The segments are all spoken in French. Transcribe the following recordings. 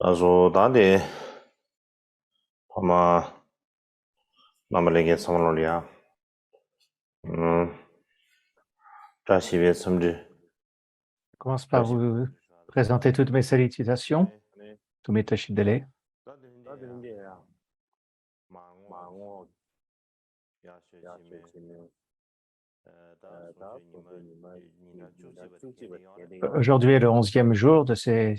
Also dade pama namalenge samalolia. Tashive samji. Commence par vous présenter toutes mes salutations, tous mes tachidele. Aujourd'hui est le 11e jour de ces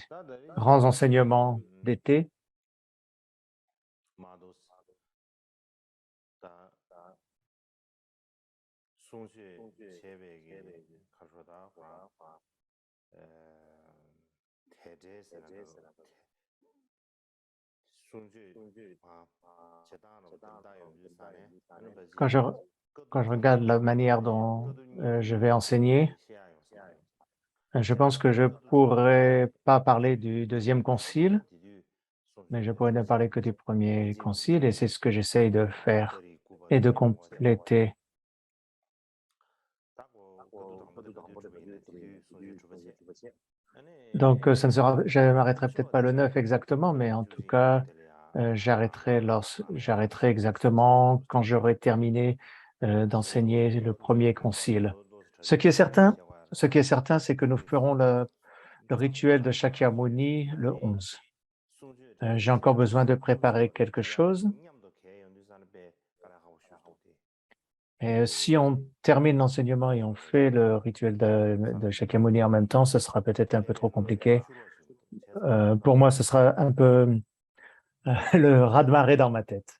grands enseignements d'été. Quand je regarde la manière dont je vais enseigner, je pense que je ne pourrais pas parler du deuxième concile, mais je pourrais ne parler que du premier concile, et c'est ce que j'essaye de faire et de compléter. Donc, je ne m'arrêterai peut-être pas le 9 exactement, mais en tout cas, j'arrêterai exactement quand j'aurai terminé d'enseigner le premier concile. Ce qui est certain, c'est que nous ferons le rituel de Shakyamuni le 11. J'ai encore besoin de préparer quelque chose. Et si on termine l'enseignement et on fait le rituel de Shakyamuni en même temps, ce sera peut-être un peu trop compliqué. Pour moi, ce sera un peu le raz-de-marée dans ma tête.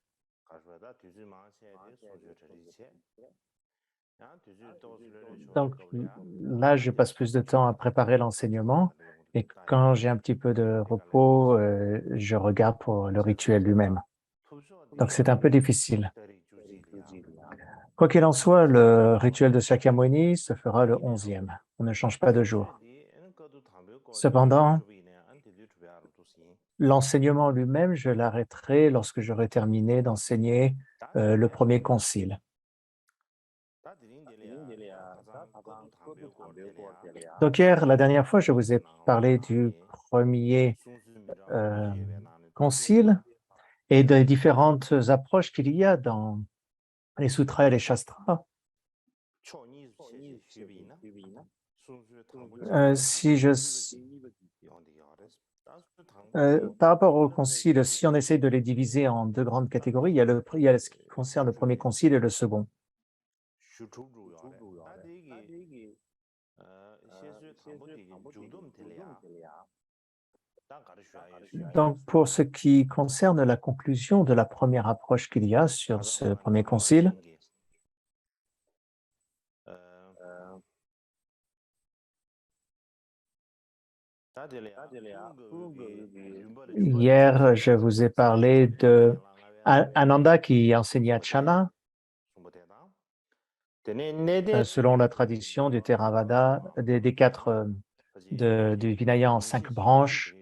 Donc là, je passe plus de temps à préparer l'enseignement et quand j'ai un petit peu de repos, je regarde pour le rituel lui-même. Donc c'est un peu difficile. Quoi qu'il en soit, le rituel de Shakyamuni se fera le 11e. On ne change pas de jour. Cependant, l'enseignement lui-même, je l'arrêterai lorsque j'aurai terminé d'enseigner le premier concile. Donc hier, la dernière fois, je vous ai parlé du premier concile et des différentes approches qu'il y a dans les sutras et les shastras. Par rapport au concile, si on essaie de les diviser en deux grandes catégories, il y a ce qui concerne le premier concile et le second. Donc, pour ce qui concerne la conclusion de la première approche qu'il y a sur ce premier concile, hier, je vous ai parlé de Ananda qui enseignait Chana, selon la tradition du Theravada, des quatre, du Vinaya en 5 branches.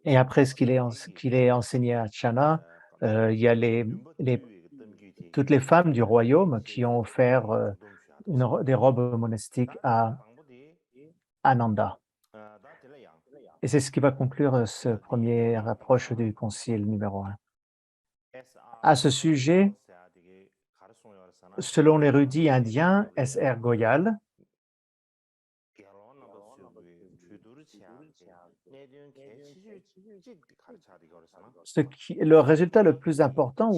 Et après ce qu'il est enseigné à Chana, il y a toutes les femmes du royaume qui ont offert des robes monastiques à Ananda. Et c'est ce qui va conclure ce première approche du concile numéro 1. À ce sujet, selon l'érudit indien S.R. Goyal, le résultat le plus important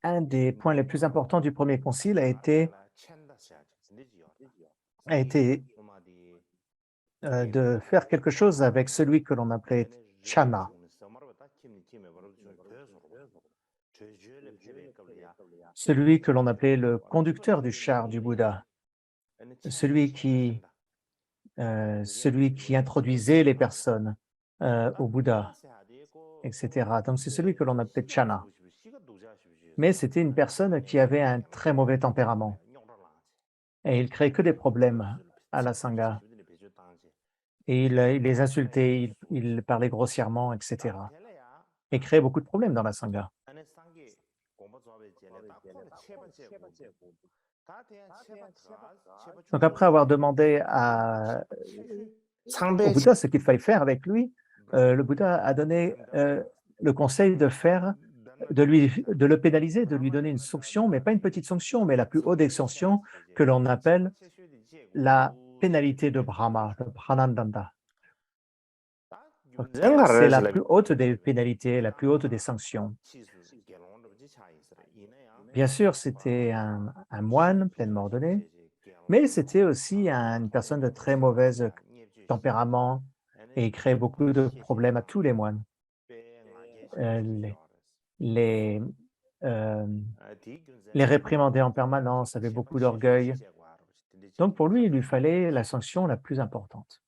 un des points les plus importants du premier concile a été de faire quelque chose avec celui que l'on appelait Chana. Celui que l'on appelait le conducteur du char du Bouddha, celui qui introduisait les personnes au Bouddha, etc. Donc c'est celui que l'on appelait Chana. Mais c'était une personne qui avait un très mauvais tempérament et il créait que des problèmes à la Sangha. Et il les insultait, il parlait grossièrement, etc. Et créait beaucoup de problèmes dans la Sangha. Donc après avoir demandé au Bouddha ce qu'il fallait faire avec lui, le Bouddha a donné le conseil de le pénaliser, de lui donner une sanction, mais pas une petite sanction, mais la plus haute des sanctions que l'on appelle la pénalité de Brahma, le Pranandanda. C'est la plus haute des pénalités, la plus haute des sanctions. Bien sûr, c'était un moine pleinement ordonné, mais c'était aussi une personne de très mauvais tempérament et il créait beaucoup de problèmes à tous les moines. Les, euh, les réprimandait en permanence, avait beaucoup d'orgueil. Donc pour lui, il lui fallait la sanction la plus importante.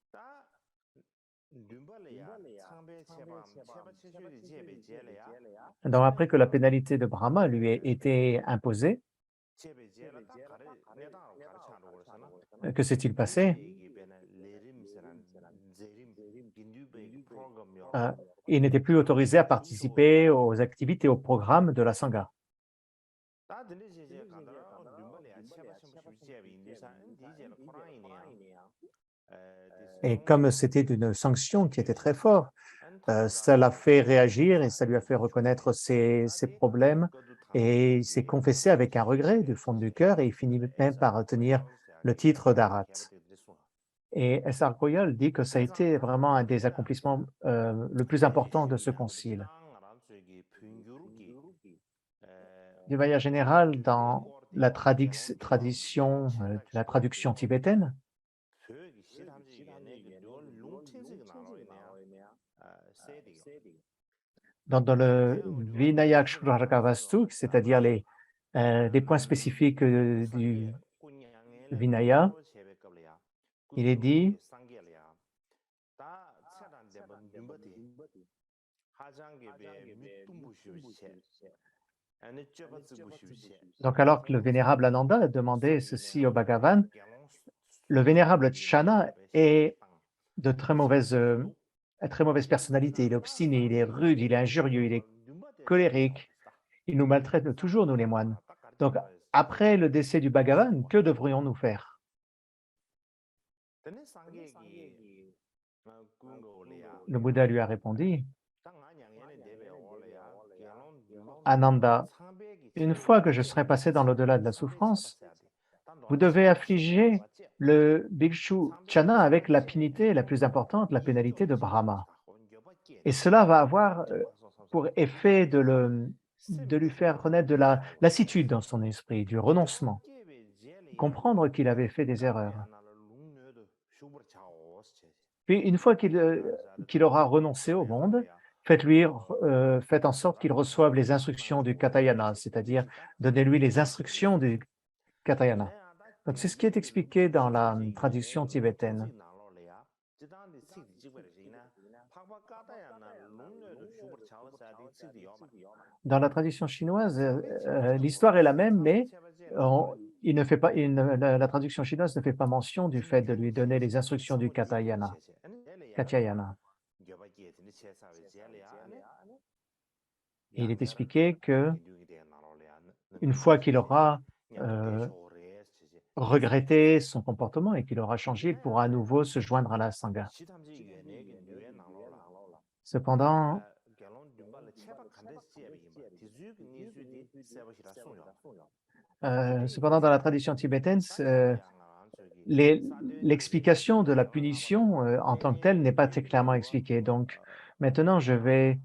Donc après que la pénalité de Brahma lui ait été imposée, que s'est-il passé? Il n'était plus autorisé à participer aux activités, aux programmes de la Sangha. Et comme c'était une sanction qui était très forte, ça l'a fait réagir et ça lui a fait reconnaître ses problèmes et il s'est confessé avec un regret du fond du cœur et il finit même par tenir le titre d'Arat. Et S.R. Goyal dit que ça a été vraiment un des accomplissements le plus important de ce concile. D'une manière générale, dans la tradition, la traduction tibétaine, dans le Vinaya Kshatravastu, c'est-à-dire des points spécifiques du Vinaya, il est dit donc alors que le vénérable Ananda a demandé ceci au Bhagavan, le vénérable Channa est de très mauvaise personnalité, il est obstiné, il est rude, il est injurieux, il est colérique, il nous maltraite toujours, nous les moines. Donc, après le décès du Bhagavan, que devrions-nous faire? Le Bouddha lui a répondu, Ananda, une fois que je serai passé dans l'au-delà de la souffrance, vous devez affliger le Bhikshu Channa avec la punité la plus importante, la pénalité de Brahma. Et cela va avoir pour effet de lui faire renaître de la lassitude dans son esprit, du renoncement, comprendre qu'il avait fait des erreurs. Puis une fois qu'il aura renoncé au monde, faites en sorte qu'il reçoive les instructions du Katayana, c'est-à-dire donnez-lui les instructions du Katayana. Donc c'est ce qui est expliqué dans la traduction tibétaine. Dans la tradition chinoise, l'histoire est la même, mais la traduction chinoise ne fait pas mention du fait de lui donner les instructions du Katyayana. Et il est expliqué que une fois qu'il aura regretté son comportement et qu'il aura changé, il pourra à nouveau se joindre à la Sangha. Cependant, dans la tradition tibétaine, l'explication de la punition en tant que telle n'est pas très clairement expliquée. Donc, maintenant, je vais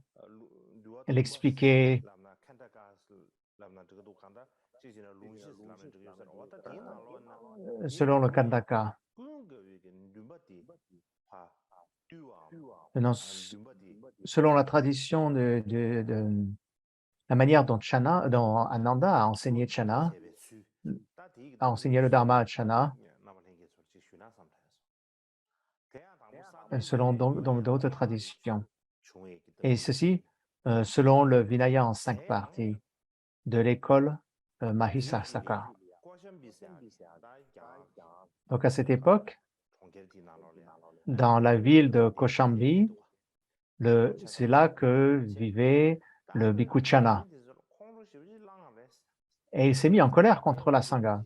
l'expliquer selon le Kandaka. Maintenant, selon la tradition de la manière dont Ananda a enseigné Channa, a enseigné le Dharma à Channa, selon donc d'autres traditions. Et ceci, selon le Vinaya en 5 parties de l'école Mahisasaka. Donc à cette époque, dans la ville de Koshambi. C'est là que vivait le bhikkhu Chana. Et il s'est mis en colère contre la Sangha.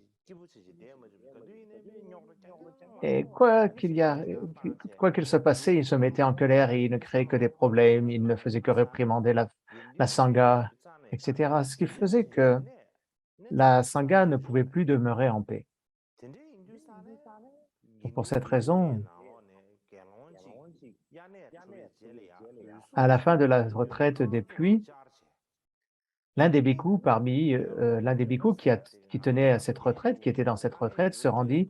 Et quoi qu'il se passait, il se mettait en colère et il ne créait que des problèmes, il ne faisait que réprimander la Sangha, etc. Ce qui faisait que la Sangha ne pouvait plus demeurer en paix. Et pour cette raison, à la fin de la retraite des pluies, l'un des bhikkhus qui tenait à cette retraite, qui était dans cette retraite, se rendit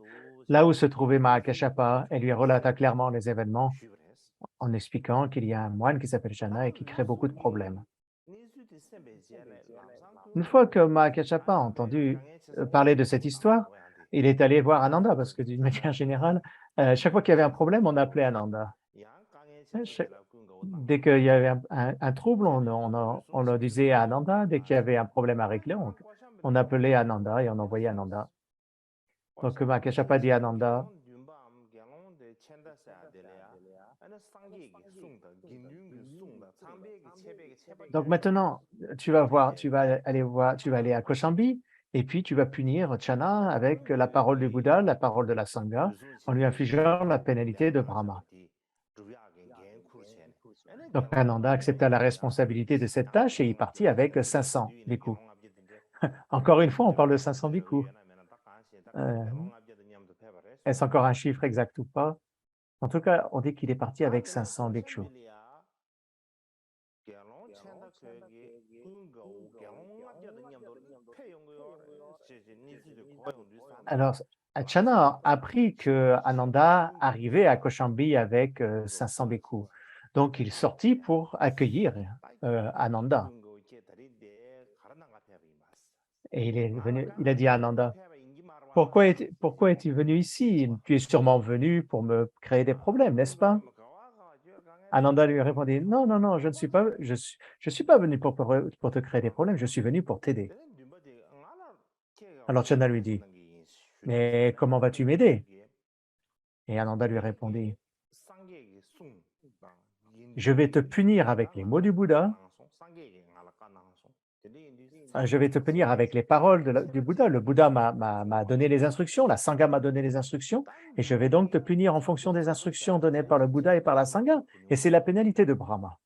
là où se trouvait Mahakashapa et lui relata clairement les événements en expliquant qu'il y a un moine qui s'appelle Chana et qui crée beaucoup de problèmes. Une fois que Mahakashapa a entendu parler de cette histoire, il est allé voir Ananda parce que d'une manière générale, chaque fois qu'il y avait un problème, on appelait Ananda. Dès qu'il y avait un trouble, on le disait à Ananda. Dès qu'il y avait un problème à régler, on appelait Ananda et on envoyait Ananda. Donc Mahakashapa dit à Ananda, donc maintenant, tu vas aller à Koshambi et puis tu vas punir Chana avec la parole du Bouddha, la parole de la Sangha, en lui infligeant la pénalité de Brahma. Donc Ananda accepta la responsabilité de cette tâche et il partit avec 500 bhikkhus. Encore une fois, on parle de 500 bhikkhus. Est-ce encore un chiffre exact ou pas? En tout cas, on dit qu'il est parti avec 500 bhikkhus. Alors, Chana a appris que Ananda arrivait à Koshambi avec 500 bhikkhus. Donc, il sortit pour accueillir Ananda. Et il a dit à Ananda, pourquoi es-tu venu ici? Tu es sûrement venu pour me créer des problèmes, n'est-ce pas? Ananda lui répondit, non, non, non, je ne suis pas, je suis pas venu pour te créer des problèmes, je suis venu pour t'aider. Alors Chana lui dit, mais comment vas-tu m'aider? Et Ananda lui répondit, je vais te punir avec les mots du Bouddha, je vais te punir avec les paroles du Bouddha. Le Bouddha m'a donné les instructions, la Sangha m'a donné les instructions, et je vais donc te punir en fonction des instructions données par le Bouddha et par la Sangha. Et c'est la pénalité de Brahma.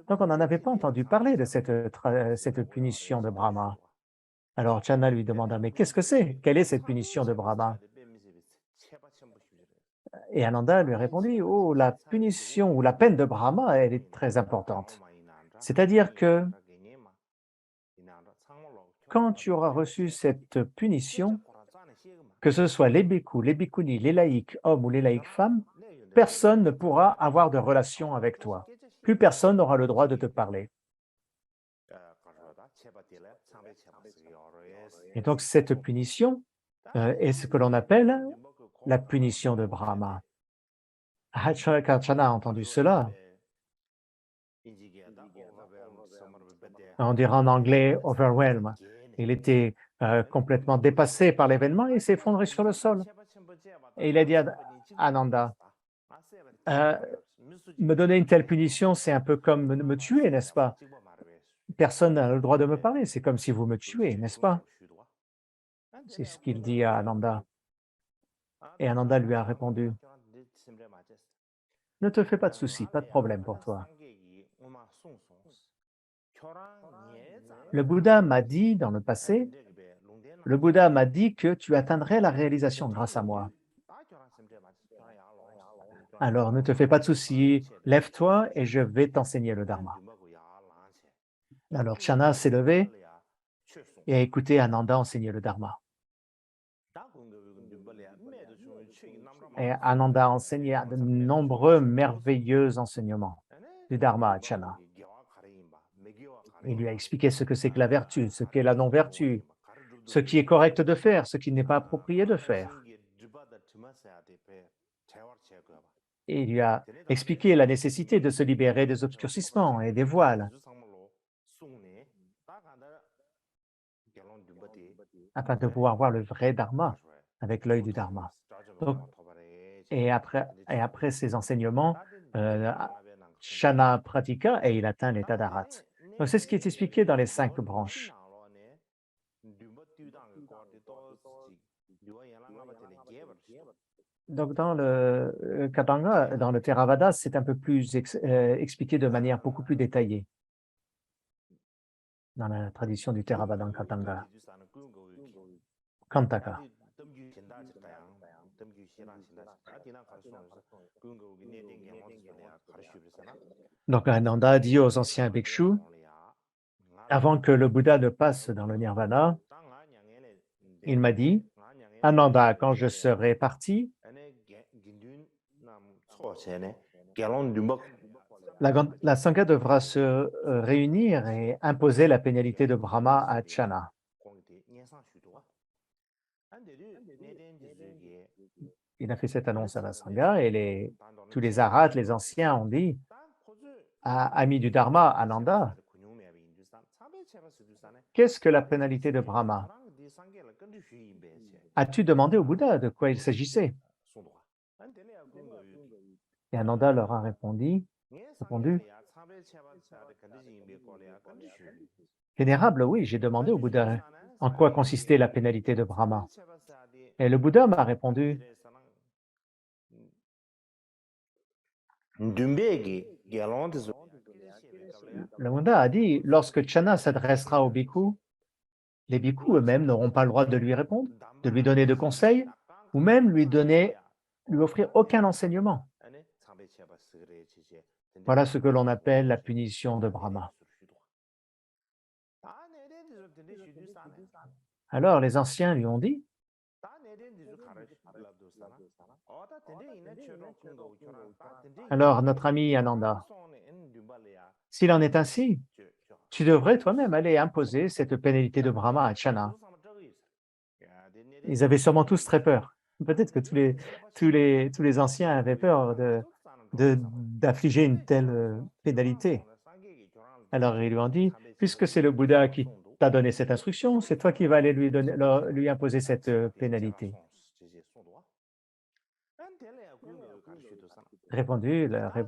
Donc on n'en avait pas entendu parler de cette punition de Brahma. Alors Chana lui demanda, mais qu'est-ce que c'est? Quelle est cette punition de Brahma? Et Ananda lui répondit, oh, la punition ou la peine de Brahma, elle est très importante. C'est-à-dire que quand tu auras reçu cette punition, que ce soit les bhikkhus, les bhikkhunis, les laïcs hommes ou les laïcs femmes, personne ne pourra avoir de relation avec toi. Plus personne n'aura le droit de te parler. Et donc cette punition est ce que l'on appelle la punition de Brahma. Quand Chana a entendu cela, on dirait en anglais overwhelm, il était complètement dépassé par l'événement et s'est effondré sur le sol. Et il a dit à Ananda, me donner une telle punition, c'est un peu comme me tuer, n'est-ce pas? Personne n'a le droit de me parler, c'est comme si vous me tuez, n'est-ce pas? C'est ce qu'il dit à Ananda. Et Ananda lui a répondu, ne te fais pas de soucis, pas de problème pour toi. Le Bouddha m'a dit dans le passé, le Bouddha m'a dit que tu atteindrais la réalisation grâce à moi. Alors ne te fais pas de soucis, lève-toi et je vais t'enseigner le Dharma. Alors Chana s'est levé et a écouté Ananda enseigner le Dharma. Et Ananda a enseigné de nombreux merveilleux enseignements du Dharma à Chana. Il lui a expliqué ce que c'est que la vertu, ce qu'est la non-vertu, ce qui est correct de faire, ce qui n'est pas approprié de faire. Et il lui a expliqué la nécessité de se libérer des obscurcissements et des voiles afin de pouvoir voir le vrai Dharma. avec l'œil du Dharma. Donc, et après ces enseignements, Shana pratiqua et il atteint l'état d'Arat. Donc, c'est ce qui est expliqué dans les 5 branches. Donc, dans le Katanga, dans le Theravada, c'est un peu plus expliqué de manière beaucoup plus détaillée dans la tradition du Theravada Katanga. Kantaka. Donc, Ananda dit aux anciens bhikshus, avant que le Bouddha ne passe dans le nirvana, il m'a dit, Ananda, quand je serai parti, la Sangha devra se réunir et imposer la pénalité de Brahma à Chana. Il a fait cette annonce à la Sangha et tous les arhats, les anciens, ont dit, ami du Dharma, Ananda, qu'est-ce que la pénalité de Brahma? As-tu demandé au Bouddha de quoi il s'agissait? Et Ananda leur a répondu, Vénérable, oui, j'ai demandé au Bouddha en quoi consistait la pénalité de Brahma. Et le Bouddha m'a répondu, le Bouddha a dit, lorsque Chana s'adressera aux bhikkhus, les bhikkhus eux-mêmes n'auront pas le droit de lui répondre, de lui donner de conseils, ou même lui offrir aucun enseignement. Voilà ce que l'on appelle la punition de Brahma. Alors les anciens lui ont dit, alors notre ami Ananda, s'il en est ainsi, tu devrais toi-même aller imposer cette pénalité de Brahma à Chana. Ils avaient sûrement tous très peur. Peut-être que tous les anciens avaient peur d'affliger une telle pénalité. Alors ils lui ont dit, puisque c'est le Bouddha qui t'a donné cette instruction, c'est toi qui vas aller lui imposer cette pénalité.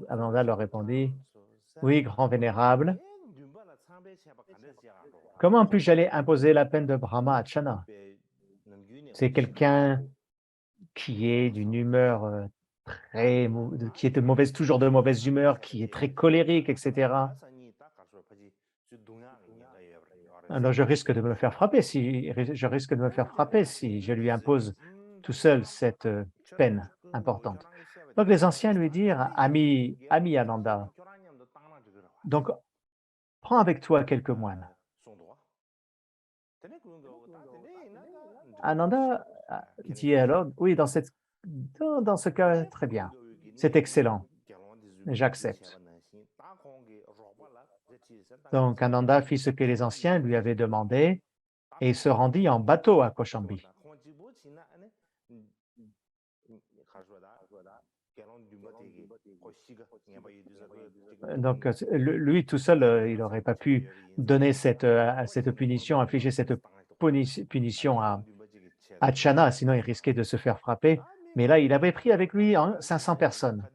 Ananda leur répondit, oui, grand vénérable, comment puis-je aller imposer la peine de Brahma à Chana? C'est quelqu'un qui est d'une humeur qui est toujours de mauvaise humeur, qui est très colérique, etc. Alors je risque de me faire frapper si je lui impose tout seul cette peine importante. Donc les anciens lui dirent, ami Ananda, donc prends avec toi quelques moines. Ananda dit alors, oui, dans ce cas, très bien, c'est excellent, j'accepte. Donc Ananda fit ce que les anciens lui avaient demandé et se rendit en bateau à Kaushambi. Donc lui tout seul, il n'aurait pas pu donner cette punition, infliger cette punition à Chana, sinon il risquait de se faire frapper. Mais là, il avait pris avec lui 500 personnes.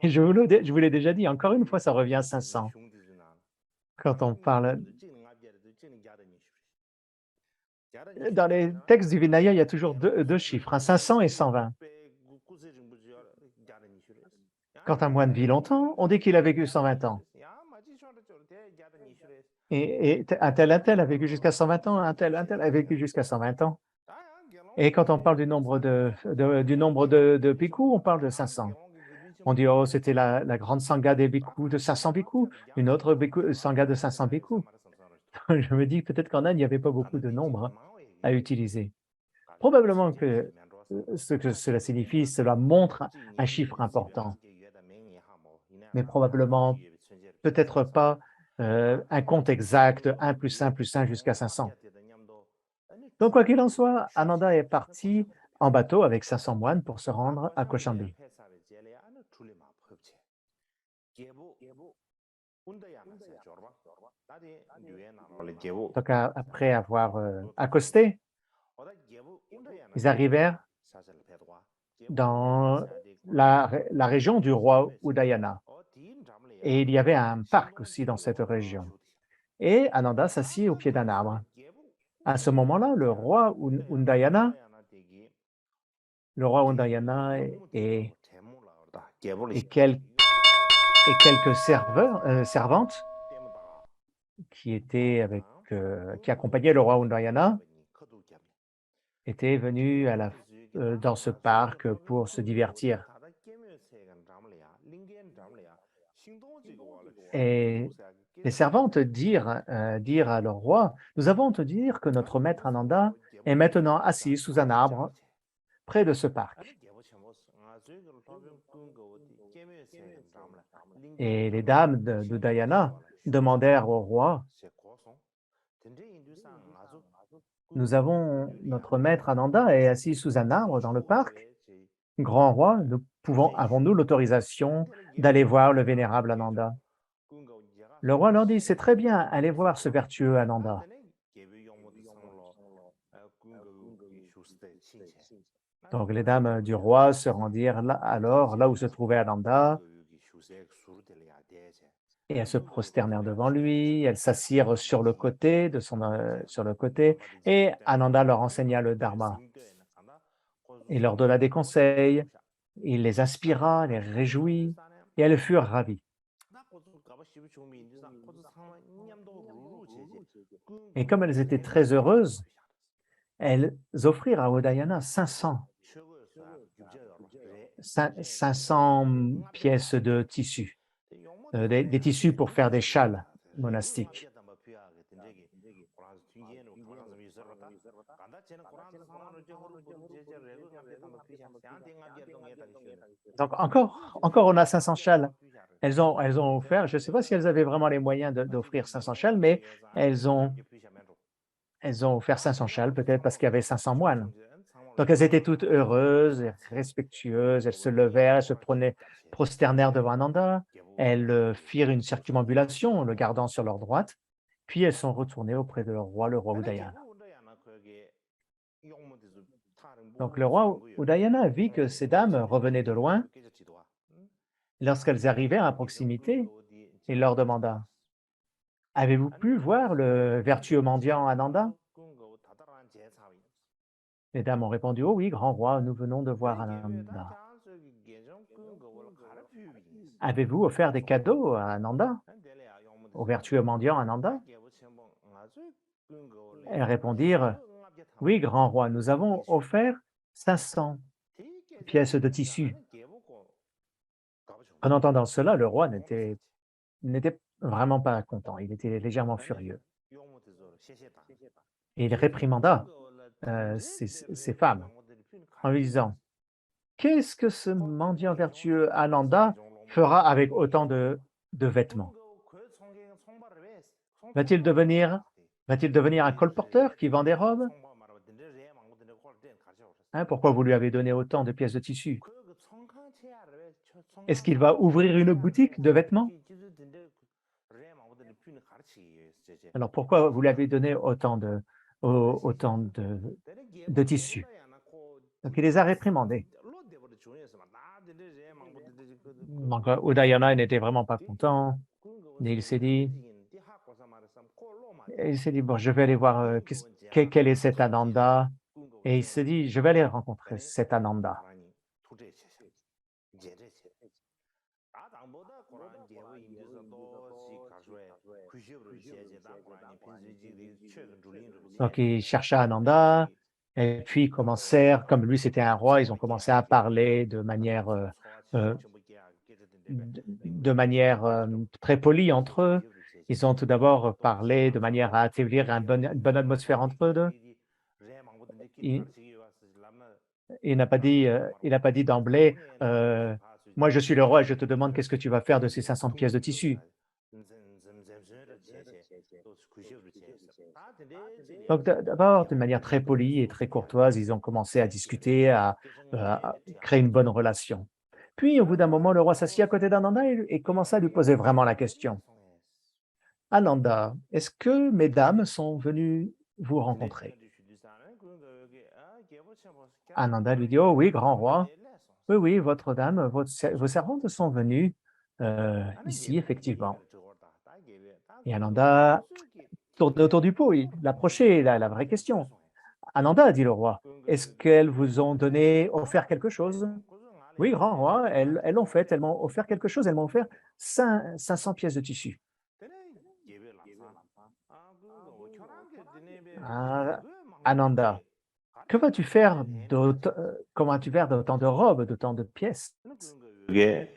Et je vous l'ai déjà dit, encore une fois, ça revient à 500. Quand on parle... Dans les textes du Vinaya, il y a toujours deux chiffres, 500 et 120. Quand un moine vit longtemps, on dit qu'il a vécu 120 ans. Et un tel a vécu jusqu'à 120 ans, un tel a vécu jusqu'à 120 ans. Et quand on parle du nombre de bhikkhus, on parle de 500. On dit, oh, c'était la grande sangha des bhikkhus de 500 bhikkhus, une autre sangha de 500 bhikkhus. Je me dis peut-être qu'en Inde, il n'y avait pas beaucoup de nombres à utiliser. Probablement que ce que cela signifie, cela montre un chiffre important, mais probablement peut-être pas un compte exact, 1 plus 1 plus 1 jusqu'à 500. Donc, quoi qu'il en soit, Ananda est parti en bateau avec 500 moines pour se rendre à Kaushambi. Donc, après avoir accosté, Ils arrivèrent dans la région du roi Udayana et il y avait un parc aussi dans cette région. Et Ananda s'assit au pied d'un arbre. À ce moment-là, le roi Undayana et quelques servantes qui accompagnaient le roi Undayana étaient venus dans ce parc pour se divertir. Et les servantes dirent à leur roi, nous avons te dire que notre maître Ananda est maintenant assis sous un arbre près de ce parc. Et les dames de Dayana demandèrent au roi, nous avons notre maître Ananda est assis sous un arbre dans le parc. Grand roi, avons-nous l'autorisation d'aller voir le vénérable Ananda? Le roi leur dit, c'est très bien, allez voir ce vertueux Ananda. Donc les dames du roi se rendirent là où se trouvait Ananda, et elles se prosternèrent devant lui, elles s'assirent sur le côté, et Ananda leur enseigna le Dharma. Il leur donna des conseils, il les inspira, les réjouit, et elles furent ravies. Et comme elles étaient très heureuses, elles offrirent à Udayana 500 pièces de tissu, des tissus pour faire des châles monastiques. Donc encore on a 500 châles. Elles ont offert, je ne sais pas si elles avaient vraiment les moyens d'offrir 500 châles, mais elles ont offert 500 châles, peut-être parce qu'il y avait 500 moines. Donc elles étaient toutes heureuses et respectueuses, elles se levèrent, elles se prosternèrent devant Ananda, elles firent une circumambulation, le gardant sur leur droite, puis elles sont retournées auprès de leur roi, le roi Udayana. Donc le roi Udayana vit que ces dames revenaient de loin. Lorsqu'elles arrivèrent à proximité, il leur demanda, « Avez-vous pu voir le vertueux mendiant Ananda ?» Les dames ont répondu, « Oh oui, grand roi, nous venons de voir Ananda. » « Avez-vous offert des cadeaux à Ananda, au vertueux mendiant Ananda ?» Elles répondirent, « Oui, grand roi, nous avons offert 500 pièces de tissu. » En entendant cela, le roi n'était vraiment pas content, il était légèrement furieux. Et il réprimanda ces femmes en lui disant, « Qu'est-ce que ce mendiant vertueux Ananda fera avec autant de vêtements? Va-t-il devenir un colporteur qui vend des robes? Hein, pourquoi vous lui avez donné autant de pièces de tissu? Est-ce qu'il va ouvrir une boutique de vêtements? Alors pourquoi vous lui avez donné autant de tissu? » Donc il les a réprimandés. Donc Udayana n'était vraiment pas content. Et il s'est dit, bon, je vais aller voir quel est cet Ananda. Et il s'est dit, je vais aller rencontrer cet Ananda. Donc il chercha Ananda, et puis commencèrent, comme lui c'était un roi, ils ont commencé à parler de manière très polie entre eux. Ils ont tout d'abord parlé de manière à établir une bonne atmosphère entre eux deux. Il n'a pas dit d'emblée, moi je suis le roi et je te demande qu'est-ce que tu vas faire de ces 500 pièces de tissu. Donc d'abord, de manière très polie et très courtoise, ils ont commencé à discuter, à créer une bonne relation. Puis, au bout d'un moment, le roi s'assit à côté d'Ananda et commença à lui poser vraiment la question. « Ananda, est-ce que mesdames sont venues vous rencontrer? » Ananda lui dit, oh oui, grand roi, oui, oui, votre dame, vos servantes sont venues ici, effectivement. Et Ananda tourne autour du pot, il approchait la vraie question. Ananda, dit le roi, est-ce qu'elles vous ont offert quelque chose? Oui, grand roi, elles l'ont fait, elles m'ont offert quelque chose, elles m'ont offert 500 pièces de tissu. Ah, Ananda, que vas-tu faire comment vas-tu faire d'autant de robes, d'autant de pièces? 그게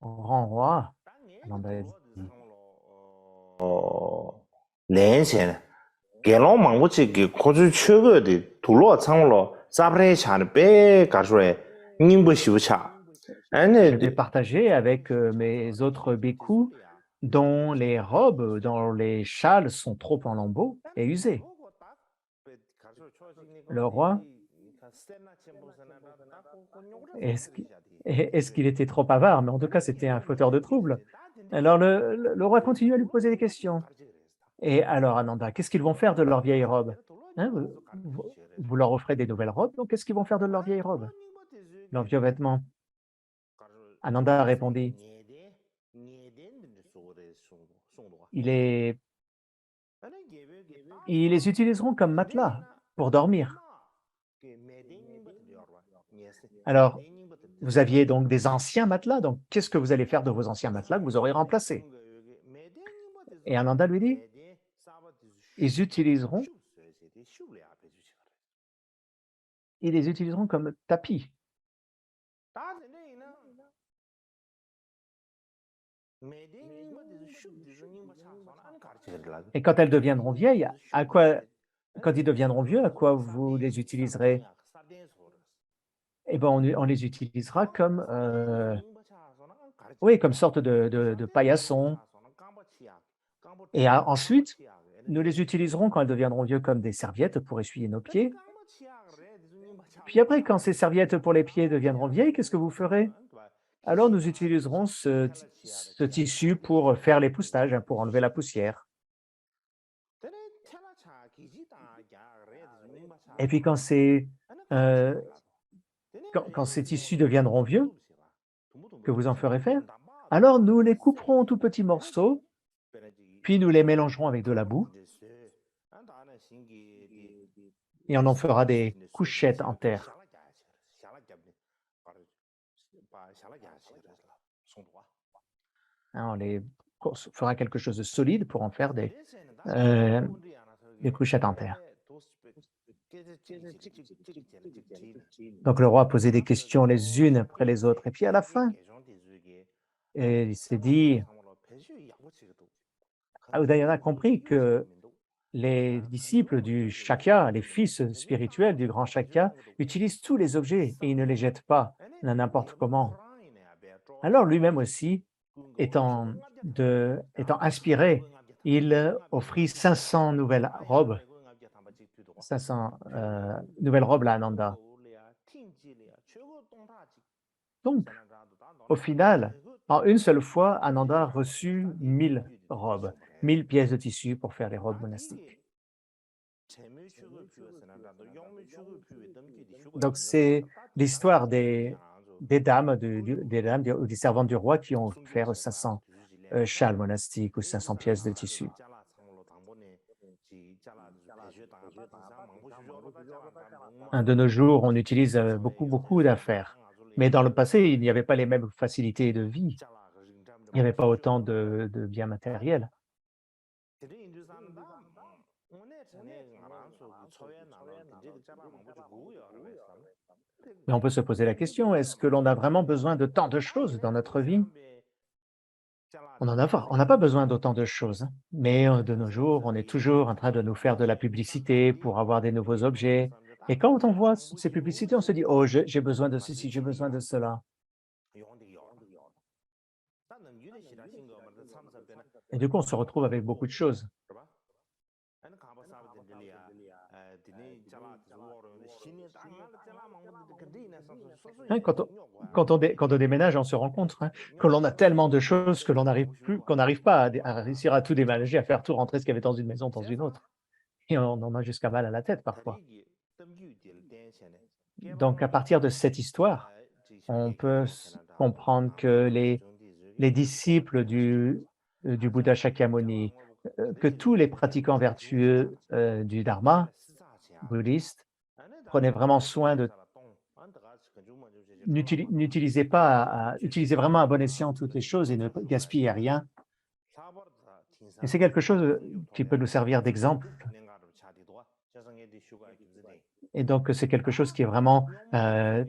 Grand roi, Ananda a dit, 내년 개롱 망고치 고주 최고의 둘로 창로 자브레 차는 빼 가수에 님부 시부차 je 아니 vais partager avec mes autres bécous dont les robes, dont les châles sont trop en lambeaux et usés. Le roi, est-ce qu'il est-ce qu'il était trop avare? Mais en tout cas, c'était un fauteur de troubles. Alors le roi continue à lui poser des questions. Et alors, Ananda, qu'est-ce qu'ils vont faire de leurs vieilles robes? Hein, vous leur offrez des nouvelles robes, donc qu'est-ce qu'ils vont faire de leurs vieilles robes? Leurs vieux vêtements? Ananda répondit, ils les, ils les utiliseront comme matelas pour dormir. Alors, vous aviez donc des anciens matelas, donc qu'est-ce que vous allez faire de vos anciens matelas que vous aurez remplacés? Et Ananda lui dit, ils les utiliseront comme tapis. Et quand elles deviendront vieilles, quand ils deviendront vieux, à quoi vous les utiliserez? Eh ben, on les utilisera comme, oui, comme sorte de paillasson. Et ensuite, nous les utiliserons quand elles deviendront vieux comme des serviettes pour essuyer nos pieds. Puis après, quand ces serviettes pour les pieds deviendront vieilles, qu'est-ce que vous ferez? Alors nous utiliserons ce tissu pour faire l'époussetage, hein, pour enlever la poussière. Et puis euh, quand ces tissus deviendront vieux, que vous en ferez faire, alors nous les couperons en tout petits morceaux, puis nous les mélangerons avec de la boue, et on en fera des couchettes en terre. Hein, on fera quelque chose de solide pour en faire des couchettes en terre. Donc le roi posait des questions les unes après les autres. Et puis à la fin, il s'est dit, Udayana a compris que les disciples du Shakya, les fils spirituels du grand Shakya, utilisent tous les objets et ils ne les jettent pas n'importe comment. Alors lui-même aussi, étant inspiré, il offrit 500 nouvelles robes, 500 nouvelles robes à Ananda. Donc, au final, en une seule fois, Ananda a reçu 1000 robes, 1000 pièces de tissu pour faire les robes monastiques. Donc, c'est l'histoire des dames, ou des servantes du roi qui ont offert 500 châles monastiques ou 500 pièces de tissu. De nos jours, on utilise beaucoup d'affaires. Mais dans le passé, il n'y avait pas les mêmes facilités de vie. Il n'y avait pas autant de biens matériels. Mais on peut se poser la question, est-ce que l'on a vraiment besoin de tant de choses dans notre vie? On n'a pas besoin d'autant de choses, hein. Mais de nos jours, on est toujours en train de nous faire de la publicité pour avoir des nouveaux objets. Et quand on voit ces publicités, on se dit, oh, j'ai besoin de ceci, j'ai besoin de cela. Et du coup, on se retrouve avec beaucoup de choses. Hein, quand on déménage, on se rend compte, hein, que l'on a tellement de choses que qu'on n'arrive pas à réussir à tout déménager, à faire tout rentrer ce qu'il y avait dans une maison dans une autre. Et on en a jusqu'à mal à la tête parfois. Donc, à partir de cette histoire, on peut comprendre que les disciples du Bouddha Shakyamuni, que tous les pratiquants vertueux du Dharma bouddhiste prenaient vraiment soin de n'utiliser pas utiliser vraiment à bon escient toutes les choses et ne gaspiller rien. Et c'est quelque chose qui peut nous servir d'exemple. Et donc, c'est quelque chose qui est vraiment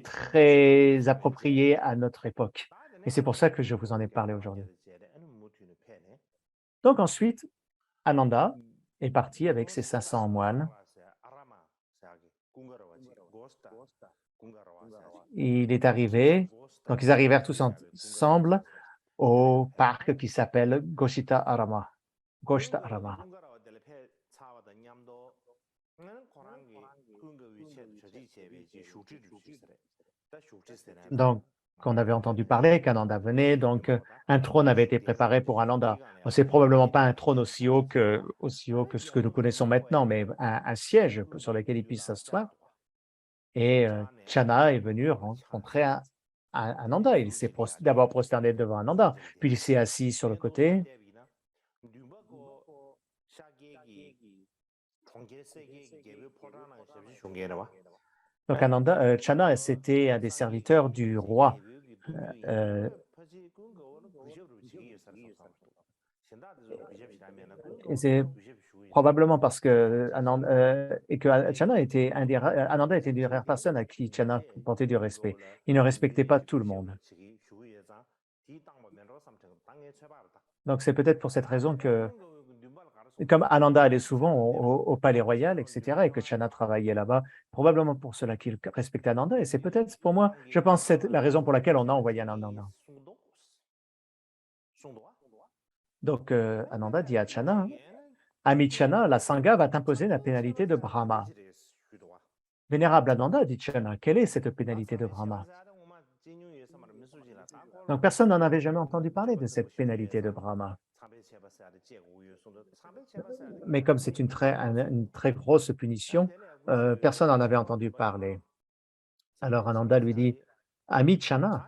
très approprié à notre époque. Et c'est pour ça que je vous en ai parlé aujourd'hui. Donc ensuite, Ananda est parti avec ses 500 moines. Il est arrivé, donc ils arrivèrent tous ensemble au parc qui s'appelle Goshita Arama. Goshta Arama. Donc, on avait entendu parler qu'Ananda venait, donc un trône avait été préparé pour Ananda. Bon, c'est probablement pas un trône aussi haut que ce que nous connaissons maintenant, mais un siège sur lequel il puisse s'asseoir. Et Channa est venu rencontrer Ananda. Il s'est d'abord prosterné devant Ananda, puis il s'est assis sur le côté. Donc Channa, c'était un des serviteurs du roi. Et c'est probablement parce que Channa était Ananda était une des rares personnes à qui Channa portait du respect. Il ne respectait pas tout le monde. Donc c'est peut-être pour cette raison que, comme Ananda allait souvent au palais royal, etc., et que Channa travaillait là-bas, probablement pour cela qu'il respectait Ananda. Et c'est peut-être pour moi, je pense, c'est la raison pour laquelle on a envoyé Ananda. Donc Ananda dit à Channa, ami Channa, la Sangha va t'imposer la pénalité de Brahma. Vénérable Ananda, dit Channa, quelle est cette pénalité de Brahma? Donc personne n'en avait jamais entendu parler de cette pénalité de Brahma. Mais comme c'est une très grosse punition, personne n'en avait entendu parler. Alors Ananda lui dit, ami Channa,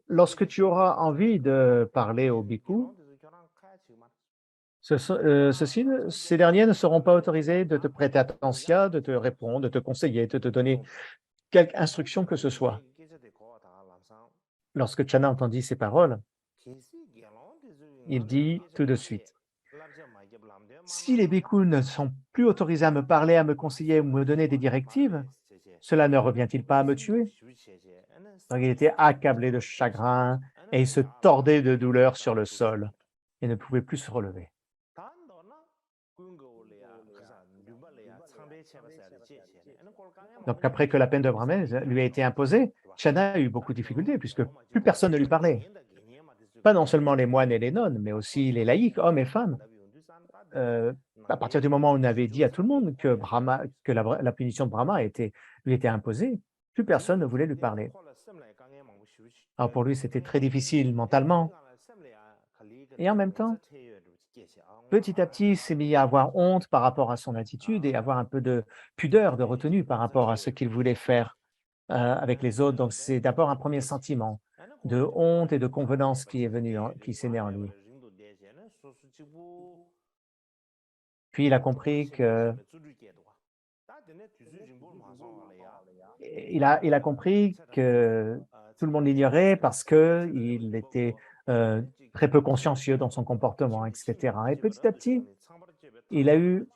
lorsque tu auras envie de parler aux bhikkhus, ces derniers ne seront pas autorisés de te prêter attention, de te répondre, de te conseiller, de te donner quelque instruction que ce soit. Lorsque Channa entendit ces paroles, il dit tout de suite, si les bhikkhus ne sont plus autorisés à me parler, à me conseiller ou me donner des directives, cela ne revient-il pas à me tuer? Donc, il était accablé de chagrin et il se tordait de douleur sur le sol et ne pouvait plus se relever. Donc, après que la peine de Brahma lui a été imposée, Channa a eu beaucoup de difficultés puisque plus personne ne lui parlait. Pas non seulement les moines et les nonnes, mais aussi les laïcs, hommes et femmes. À partir du moment où on avait dit à tout le monde que la punition de Brahma lui était imposée, plus personne ne voulait lui parler. Alors pour lui, c'était très difficile mentalement. Et en même temps, petit à petit, il s'est mis à avoir honte par rapport à son attitude et avoir un peu de pudeur, de retenue par rapport à ce qu'il voulait faire avec les autres. Donc c'est d'abord un premier sentiment de honte et de convenance qui s'est né en lui. Puis il a compris que il a compris que tout le monde l'ignorait parce qu'il était très peu consciencieux dans son comportement, etc. Et petit à petit, il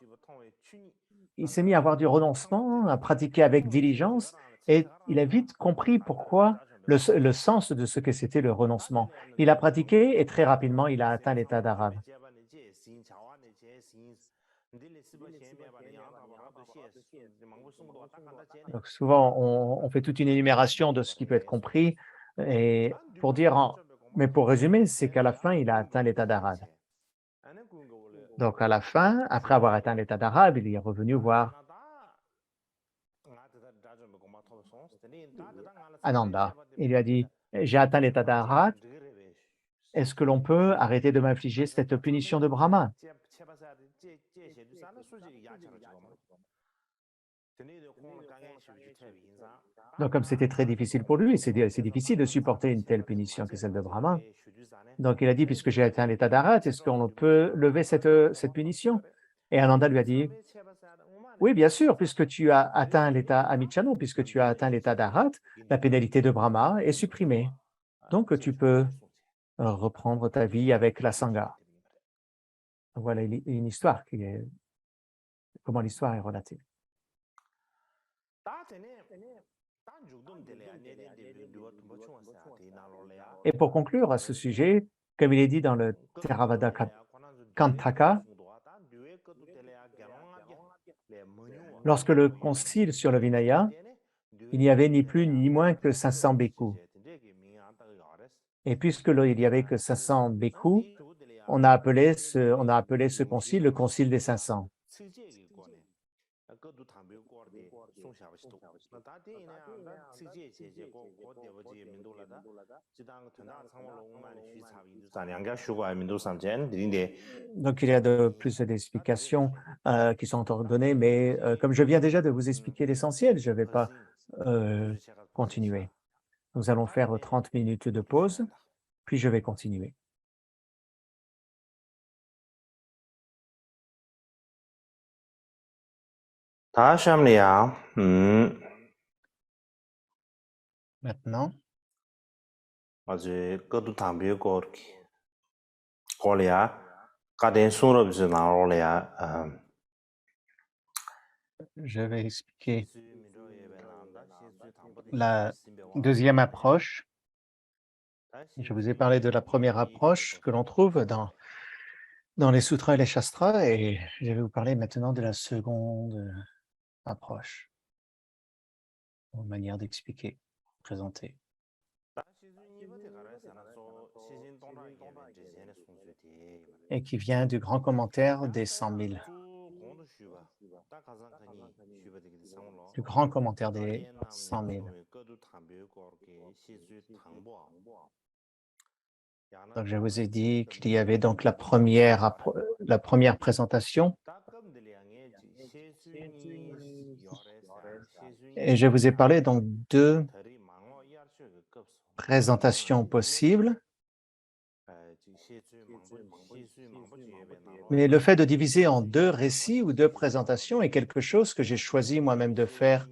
s'est mis à avoir du renoncement, à pratiquer avec diligence, et il a vite compris pourquoi le sens de ce que c'était le renoncement. Il a pratiqué et très rapidement, il a atteint l'état d'arabe. Donc souvent, on fait toute une énumération de ce qui peut être compris, et mais pour résumer, c'est qu'à la fin, il a atteint l'état d'arabe. Donc à la fin, après avoir atteint l'état d'arabe, il est revenu voir Ananda. Il lui a dit, j'ai atteint l'état d'arabe, est-ce que l'on peut arrêter de m'infliger cette punition de Brahma? Donc, comme c'était très difficile pour lui, c'est difficile de supporter une telle punition que celle de Brahma. Donc, il a dit, puisque j'ai atteint l'état d'Arat, est-ce qu'on peut lever cette punition? Et Ananda lui a dit, oui, bien sûr, puisque tu as atteint l'état Amichano, puisque tu as atteint l'état d'Arat, la pénalité de Brahma est supprimée. Donc, tu peux reprendre ta vie avec la Sangha. Voilà une histoire comment l'histoire est relatée. Et pour conclure à ce sujet, comme il est dit dans le Theravada Kantaka, lorsque le concile sur le Vinaya, il n'y avait ni plus ni moins que 500 bhikkhus. Et puisque il n'y avait que 500 bhikkhus, on a appelé ce concile le concile des 500. Donc, il y a plus d'explications qui sont ordonnées, mais comme je viens déjà de vous expliquer l'essentiel, je ne vais pas continuer. Nous allons faire 30 minutes de pause, puis je vais continuer. Maintenant, je vais expliquer la deuxième approche. Je vous ai parlé de la première approche que l'on trouve dans les sutras et les shastras, et je vais vous parler maintenant de la seconde approche, une manière d'expliquer, présenter. Et qui vient du grand commentaire des 100 000. Du grand commentaire des 100 000. Donc, je vous ai dit qu'il y avait donc la première présentation. Et je vous ai parlé donc deux présentations possibles. Mais le fait de diviser en deux récits ou deux présentations est quelque chose que j'ai choisi moi-même de faire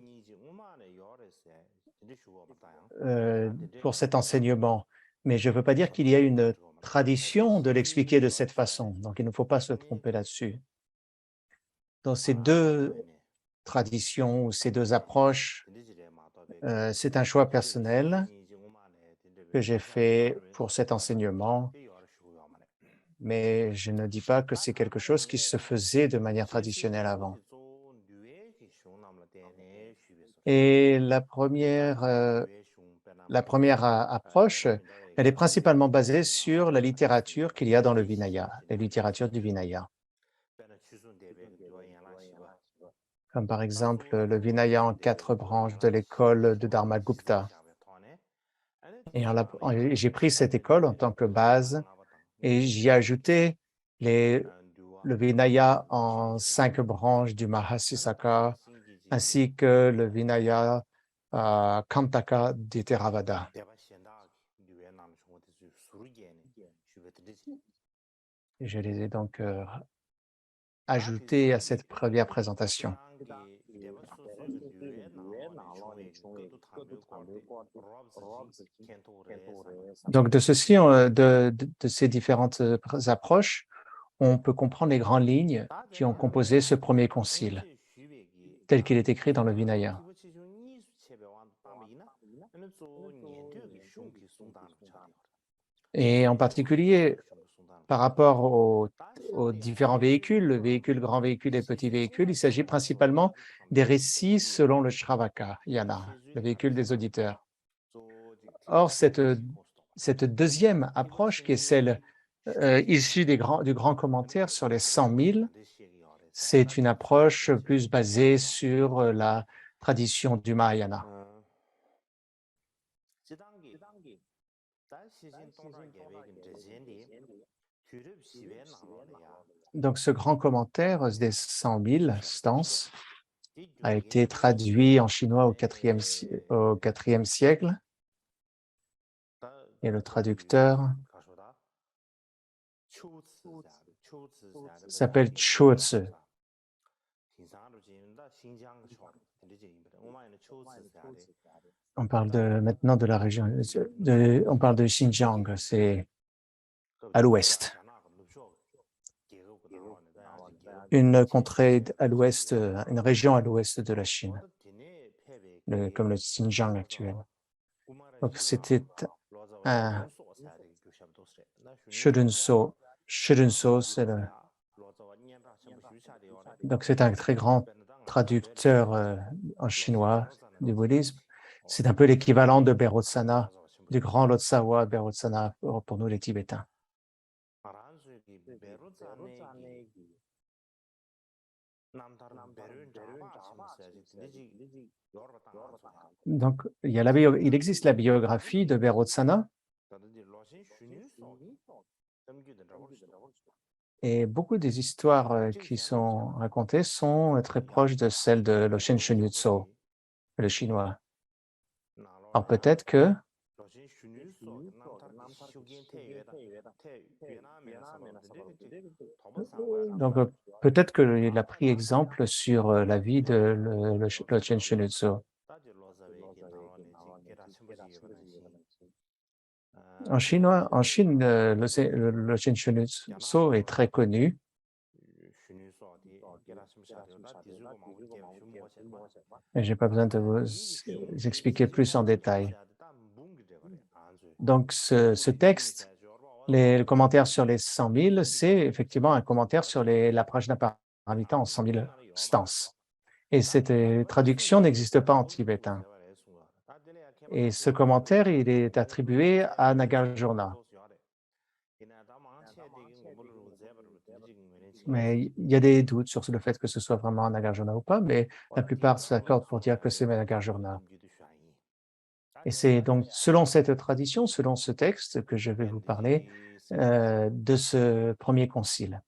pour cet enseignement. Mais je ne veux pas dire qu'il y a une tradition de l'expliquer de cette façon. Donc, il ne faut pas se tromper là-dessus. Dans ces deux traditions ou ces deux approches, c'est un choix personnel que j'ai fait pour cet enseignement, mais je ne dis pas que c'est quelque chose qui se faisait de manière traditionnelle avant. Et la première approche, elle est principalement basée sur la littérature qu'il y a dans le Vinaya, la littérature du Vinaya. Comme par exemple le Vinaya en 4 branches de l'école de Dharmagupta. Et j'ai pris cette école en tant que base et j'y ai ajouté le Vinaya en 5 branches du Mahasisaka, ainsi que le Vinaya Kantaka du Theravada. Je les ai donc ajoutés à cette première présentation. Donc, de ces différentes approches, on peut comprendre les grandes lignes qui ont composé ce premier concile, tel qu'il est écrit dans le Vinaya. Et en particulier, par rapport aux différents véhicules, le véhicule, grand véhicule et petit véhicule, il s'agit principalement des récits selon le Shravaka Yana, le véhicule des auditeurs. Or, cette deuxième approche, qui est celle issue du grand commentaire sur les 100 000, c'est une approche plus basée sur la tradition du Mahayana. Donc, ce grand commentaire des 100 000 stances a été traduit en chinois au IVe siècle. Et le traducteur s'appelle Chuo Tzu. On parle maintenant de la région, on parle de Xinjiang, c'est à l'ouest. Une contrée à l'ouest, une région à l'ouest de la Chine, comme le Xinjiang actuel. Donc c'était un Shudunso. Shudunso, donc c'est un très grand traducteur en chinois du bouddhisme. C'est un peu l'équivalent de Berotsana, du grand Lotsawa Berotsana pour nous les Tibétains. Donc, il existe la biographie de Berotsana et beaucoup des histoires qui sont racontées sont très proches de celles de Loshen Shunyutso, le chinois. Alors peut-être que donc peut-être qu'il a pris exemple sur la vie de Loshen Shunyutso. En Chine, le Loshen Shunyutso est très connu. Et je n'ai pas besoin de vous expliquer plus en détail. Donc, ce texte, le commentaire sur les 100 000, c'est effectivement un commentaire sur la Prajnaparamita en 100 000 stances. Et cette traduction n'existe pas en tibétain. Et ce commentaire, il est attribué à Nagarjuna. Mais il y a des doutes sur le fait que ce soit vraiment un Nagarjuna ou pas, mais la plupart s'accordent pour dire que c'est Nagarjuna. Et c'est donc selon cette tradition, selon ce texte que je vais vous parler de ce premier concile.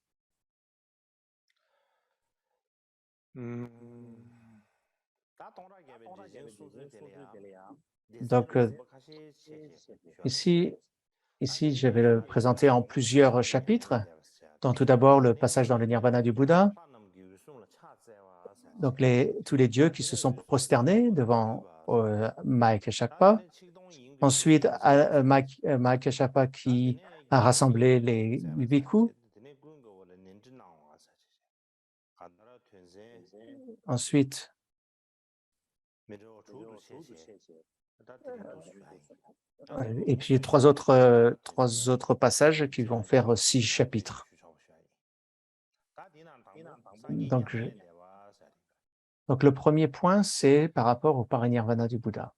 Donc, ici, je vais le présenter en plusieurs chapitres. Donc, tout d'abord, le passage dans le nirvana du Bouddha. Donc, tous les dieux qui se sont prosternés devant Mahakeshapa. Ensuite, Mahakeshapa qui a rassemblé les bhikkhus. Ensuite, et puis trois autres passages qui vont faire 6 chapitres. Donc le premier point, c'est par rapport au parinirvana du Bouddha.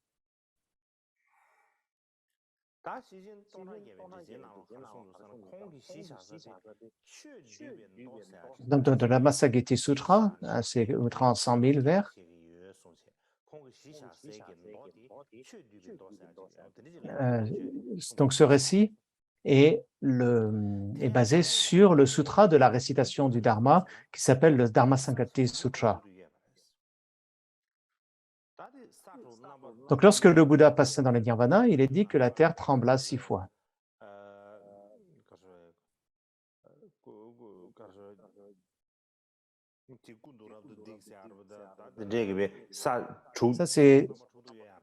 Donc, dans la Massageti Sutra, c'est en 100 000 vers. Donc, ce récit est basé sur le sutra de la récitation du Dharma qui s'appelle le Dharma Sankati Sutra. Donc, lorsque le Bouddha passait dans le nirvana, il est dit que la terre trembla 6 fois. Ça, c'est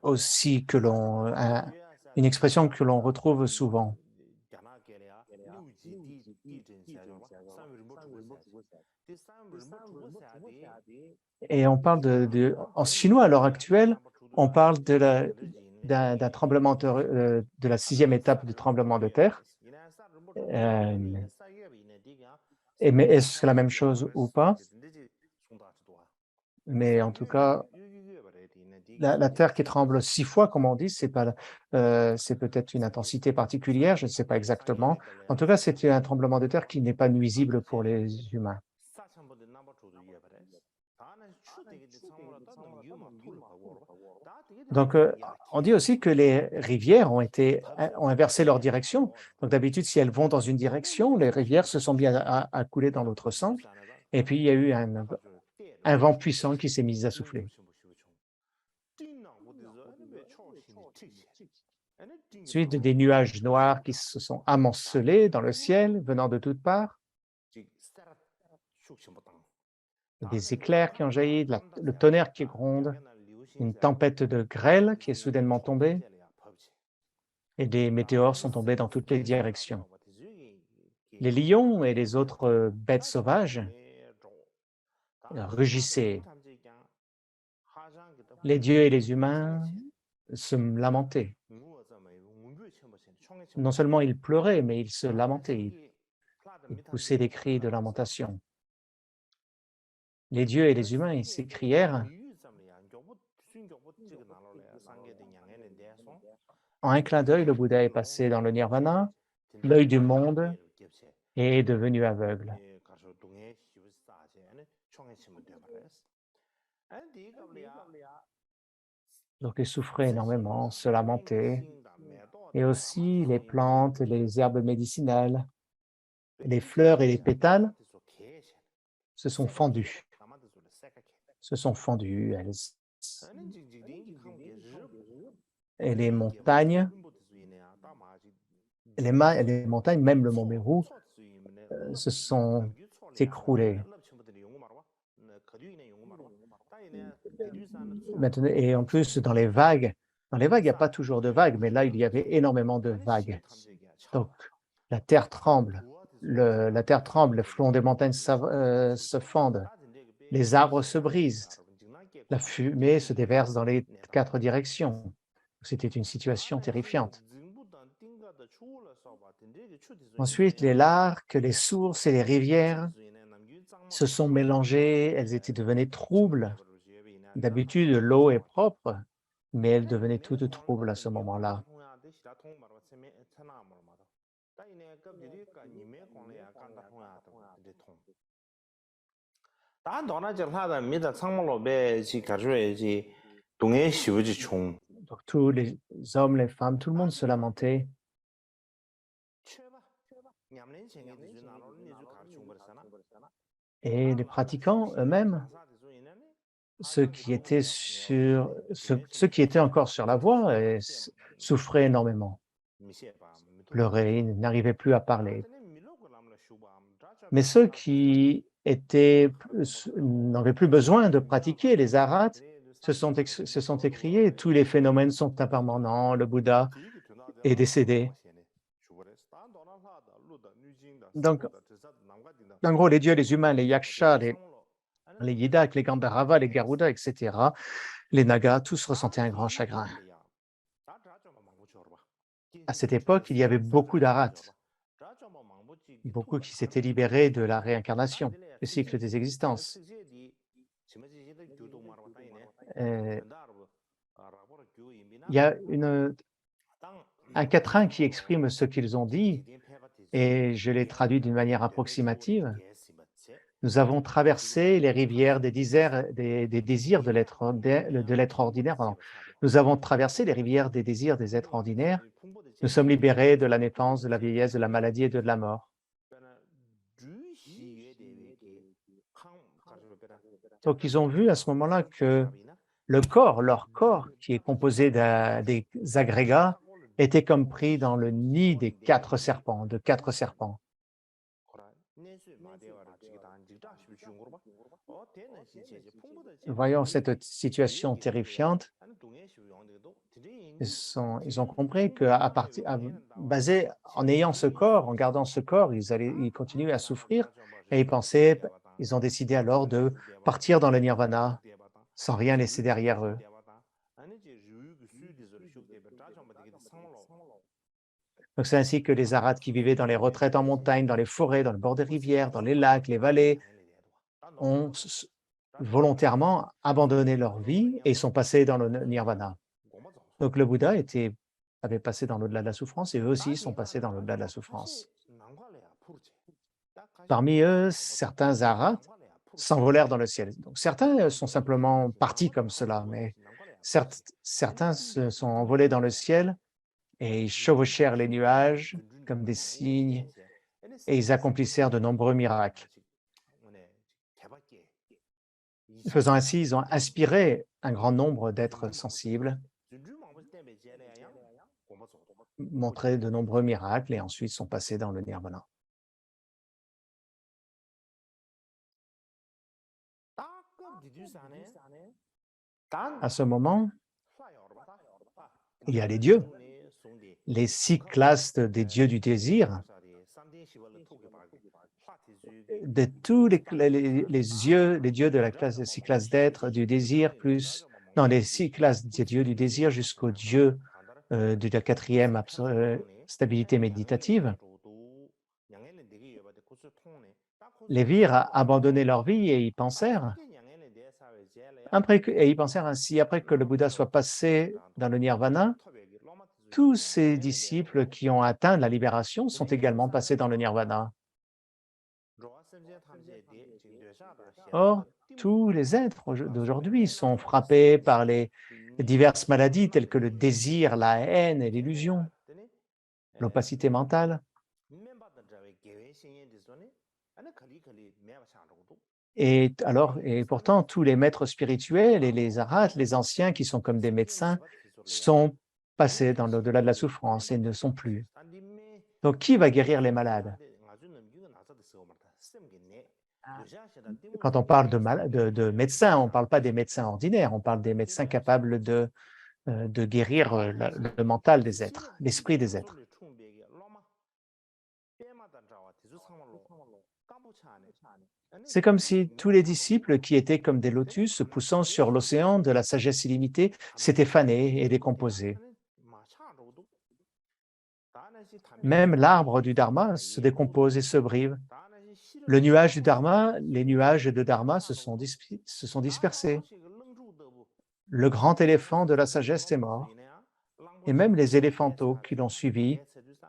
aussi une expression que l'on retrouve souvent. Et on parle en chinois à l'heure actuelle, on parle d'un tremblement de la 6e étape du tremblement de terre. Mais est-ce la même chose ou pas? Mais en tout cas, la terre qui tremble 6 fois, comme on dit, c'est peut-être une intensité particulière, je ne sais pas exactement. En tout cas, c'est un tremblement de terre qui n'est pas nuisible pour les humains. Donc, on dit aussi que les rivières ont inversé leur direction. Donc, d'habitude, si elles vont dans une direction, les rivières se sont bien à couler dans l'autre sens. Et puis, il y a eu un vent puissant qui s'est mis à souffler. Ensuite, des nuages noirs qui se sont amoncelés dans le ciel, venant de toutes parts. Des éclairs qui ont jailli, le tonnerre qui gronde, une tempête de grêle qui est soudainement tombée, et des météores sont tombés dans toutes les directions. Les lions et les autres bêtes sauvages rugissaient. Les dieux et les humains se lamentaient. Non seulement ils pleuraient, mais ils se lamentaient. Ils poussaient des cris de lamentation. Les dieux et les humains, ils s'écrièrent. En un clin d'œil, le Bouddha est passé dans le nirvana, l'œil du monde est devenu aveugle. Donc ils souffraient énormément, se lamentaient. Et aussi les plantes, les herbes médicinales, les fleurs et les pétales se sont fendus. Et les montagnes, même le mont Meru, se sont écroulées. Maintenant, et en plus, dans les vagues, il n'y a pas toujours de vagues, mais là, il y avait énormément de vagues. Donc, la terre tremble, le flanc des montagnes se fendent, les arbres se brisent, la fumée se déverse dans les 4 directions. C'était une situation terrifiante. Ensuite, les lacs, les sources et les rivières se sont mélangées, elles étaient devenues troubles. D'habitude, l'eau est propre, mais elle devenait toute trouble à ce moment-là. Donc, tous les hommes, les femmes, tout le monde se lamentait. Et les pratiquants eux-mêmes, ceux qui étaient encore sur la voie, souffraient énormément, pleuraient, ils n'arrivaient plus à parler. Mais ceux qui n'avaient plus besoin de pratiquer les arhats se sont écriés, tous les phénomènes sont impermanents, le Bouddha est décédé. Donc, en gros, les dieux, les humains, les yakshas, les yidak, les gandharvas, les garudas, etc., les nagas, tous ressentaient un grand chagrin. À cette époque, il y avait beaucoup d'arhats, beaucoup qui s'étaient libérés de la réincarnation, le cycle des existences. Il y a un quatrain qui exprime ce qu'ils ont dit, et je l'ai traduit d'une manière approximative. Nous avons traversé les rivières des désirs de l'être ordinaire. Pardon. Nous avons traversé les rivières des désirs des êtres ordinaires. Nous sommes libérés de la naissance, de la vieillesse, de la maladie et de la mort. Donc, ils ont vu à ce moment-là que leur corps, qui est composé des agrégats, était comme pris dans le nid de 4 serpents. Voyant cette situation terrifiante, ils ont compris en ayant ce corps, en gardant ce corps, ils continuaient à souffrir et ils ont décidé alors de partir dans le nirvana sans rien laisser derrière eux. Donc c'est ainsi que les arhats qui vivaient dans les retraites en montagne, dans les forêts, dans le bord des rivières, dans les lacs, les vallées, ont volontairement abandonné leur vie et sont passés dans le nirvana. Donc le Bouddha avait passé dans l'au-delà de la souffrance et eux aussi sont passés dans l'au-delà de la souffrance. Parmi eux, certains arhats s'envolèrent dans le ciel. Donc certains sont simplement partis comme cela, mais certains se sont envolés dans le ciel et ils chevauchèrent les nuages comme des cygnes et ils accomplissèrent de nombreux miracles. Faisant ainsi, ils ont inspiré un grand nombre d'êtres sensibles, montré de nombreux miracles et ensuite sont passés dans le nirvana. À ce moment, il y a les dieux, les 6 classes des dieux du désir, de tous les dieux de la classe des 6 classes d'êtres du désir, plus, non, les 6 classes des dieux du désir jusqu'au dieu de la 4e stabilité méditative, les virent abandonner leur vie et ils pensèrent ainsi, après que le Bouddha soit passé dans le nirvana, tous ses disciples qui ont atteint la libération sont également passés dans le nirvana. Or, tous les êtres d'aujourd'hui sont frappés par les diverses maladies telles que le désir, la haine et l'illusion, l'opacité mentale. Et pourtant, tous les maîtres spirituels et les arhats, les anciens qui sont comme des médecins, sont passés dans l'au-delà de la souffrance et ne sont plus. Donc, qui va guérir les malades? Quand on parle de médecins, on ne parle pas des médecins ordinaires, on parle des médecins capables de guérir le mental des êtres, l'esprit des êtres. C'est comme si tous les disciples qui étaient comme des lotus poussant sur l'océan de la sagesse illimitée s'étaient fanés et décomposés. Même l'arbre du Dharma se décompose et se brise. Le nuage du Dharma, les nuages de Dharma se sont dispersés. Le grand éléphant de la sagesse est mort. Et même les éléphantaux qui l'ont suivi,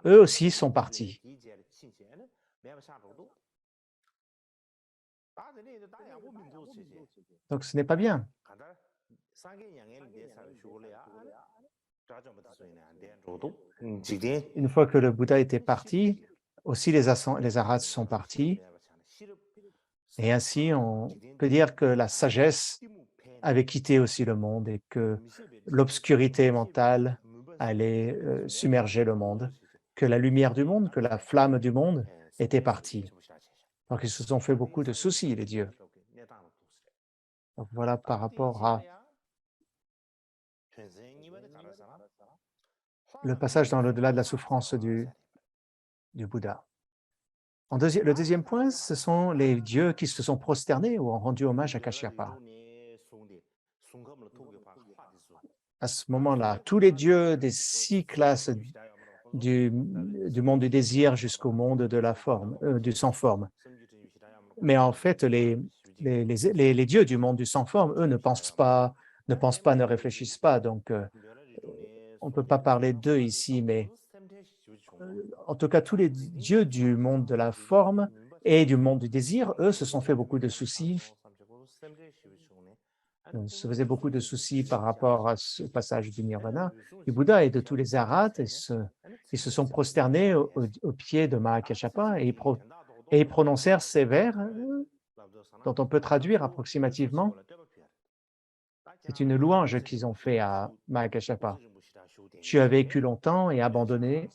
eux aussi sont partis. Donc ce n'est pas bien. Une fois que le Bouddha était parti, aussi les arhats sont partis. Et ainsi, on peut dire que la sagesse avait quitté aussi le monde et que l'obscurité mentale allait submerger le monde, que la lumière du monde, que la flamme du monde était partie. Donc ils se sont fait beaucoup de soucis, les dieux. Donc voilà par rapport à le passage dans l'au-delà de la souffrance du Bouddha. Le deuxième point, ce sont les dieux qui se sont prosternés ou ont rendu hommage à Kashyapa. À ce moment-là, tous les dieux des 6 classes du monde du désir jusqu'au monde de la forme, du sans forme. Mais en fait, les dieux du monde du sans forme, eux, ne pensent pas, ne réfléchissent pas. Donc, on ne peut pas parler d'eux ici, mais en tout cas, tous les dieux du monde de la forme et du monde du désir, eux, se sont fait beaucoup de soucis. Se faisaient beaucoup de soucis par rapport à ce passage du nirvana, du Bouddha et de tous les arhats, ils se sont prosternés au pied de Mahakashapa et ils prononcèrent ces vers dont on peut traduire approximativement. C'est une louange qu'ils ont fait à Mahakashapa. Tu as vécu longtemps et abandonné.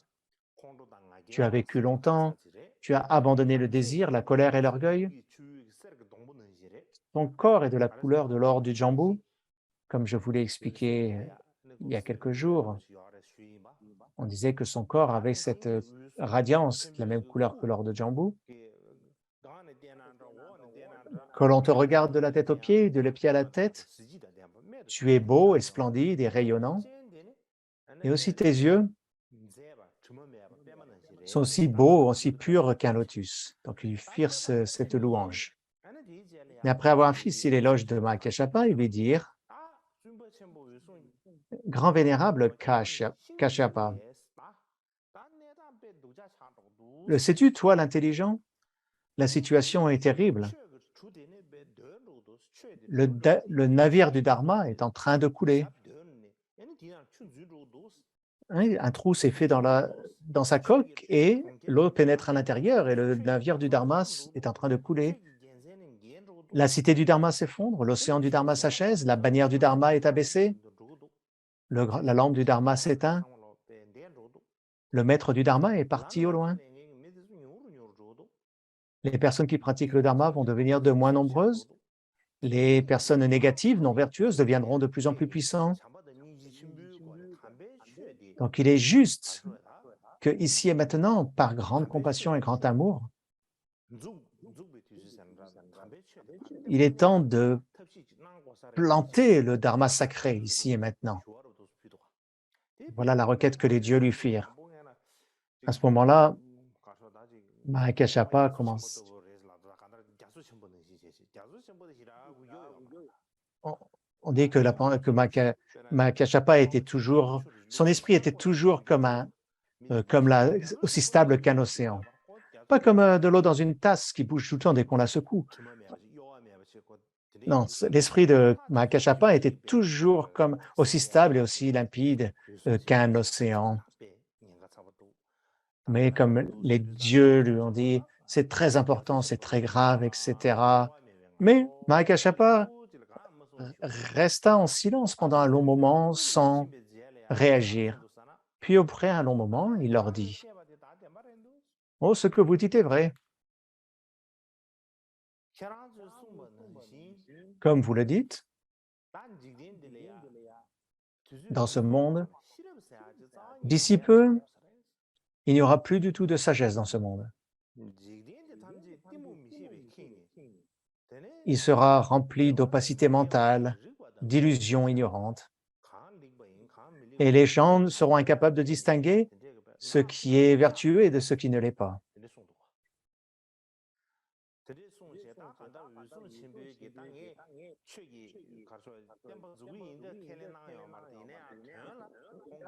Tu as vécu longtemps. Tu as abandonné le désir, la colère et l'orgueil. Ton corps est de la couleur de l'or du jambu, comme je vous l'ai expliqué il y a quelques jours. On disait que son corps avait cette radiance, la même couleur que l'or de jambu. Quand l'on te regarde de la tête aux pieds, de les pieds à la tête, tu es beau et splendide et rayonnant. Et aussi tes yeux sont aussi beaux, aussi purs qu'un lotus. Donc ils firent cette louange. Mais après avoir fait l'éloge de Mahakashapa, il lui dirent « Grand vénérable Kashyapa, le sais-tu, toi, l'intelligent? La situation est terrible. le navire du Dharma est en train de couler. Hein, un trou s'est fait dans sa coque et l'eau pénètre à l'intérieur et le navire du Dharma est en train de couler. La cité du Dharma s'effondre, l'océan du Dharma s'achève, la bannière du Dharma est abaissée, la lampe du Dharma s'éteint, le maître du Dharma est parti au loin. Les personnes qui pratiquent le Dharma vont devenir de moins nombreuses. Les personnes négatives, non vertueuses, deviendront de plus en plus puissantes. Donc, il est juste que ici et maintenant, par grande compassion et grand amour, il est temps de planter le Dharma sacré ici et maintenant. Voilà la requête que les dieux lui firent. À ce moment-là, Mahakashapa commence. On dit que Mahakashapa était toujours, son esprit était toujours aussi stable qu'un océan. Pas comme de l'eau dans une tasse qui bouge tout le temps dès qu'on la secoue. Non, l'esprit de Mahakashapa était toujours aussi stable et aussi limpide qu'un océan. Mais comme les dieux lui ont dit, c'est très important, c'est très grave, etc. Mais Mahakashapa resta en silence pendant un long moment sans réagir. Puis après un long moment, il leur dit, « Oh, ce que vous dites est vrai. Comme vous le dites, dans ce monde, d'ici peu, il n'y aura plus du tout de sagesse dans ce monde. Il sera rempli d'opacité mentale, d'illusions ignorantes. Et les gens seront incapables de distinguer ce qui est vertueux et de ce qui ne l'est pas.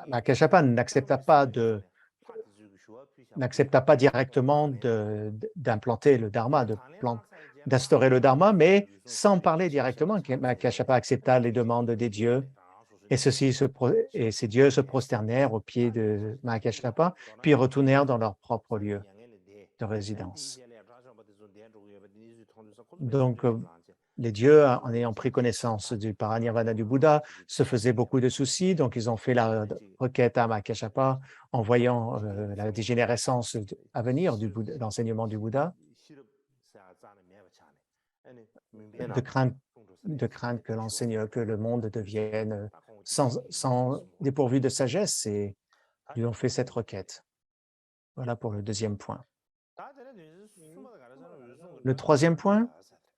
Mahakashapa n'accepta pas directement d'implanter le Dharma, d'instaurer le Dharma, mais sans parler directement, Mahakashapa accepta les demandes des dieux et ces dieux se prosternèrent aux pieds de Mahakashapa, puis retournèrent dans leur propre lieu de résidence. Donc, les dieux, en ayant pris connaissance du paranirvana du Bouddha, se faisaient beaucoup de soucis, donc ils ont fait la requête à Mahakashapa en voyant la dégénérescence à venir de l'enseignement du Bouddha, de crainte que le monde devienne dépourvu de sagesse, et ils ont fait cette requête. Voilà pour le deuxième point. Le troisième point,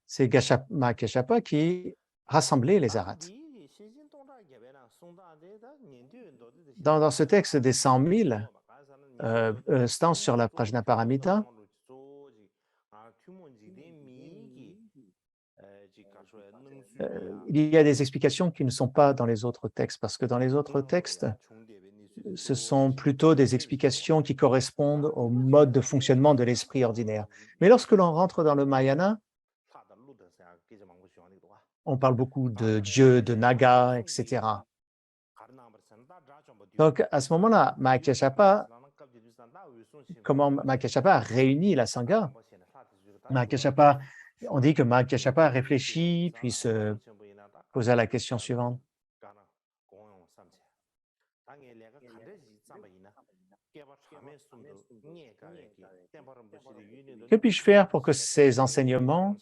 c'est Mahakashapa qui rassemblait les arhats. Dans ce texte des 100 000 stances sur la Prajnaparamita, il y a des explications qui ne sont pas dans les autres textes, parce que dans les autres textes, ce sont plutôt des explications qui correspondent au mode de fonctionnement de l'esprit ordinaire. Mais lorsque l'on rentre dans le Mahayana, on parle beaucoup de dieux, de nagas, etc. Donc, à ce moment-là, comment Mahakashapa a réuni la Sangha? On dit que Mahakashapa réfléchit, puis se posa la question suivante. Que puis-je faire pour que ces enseignements,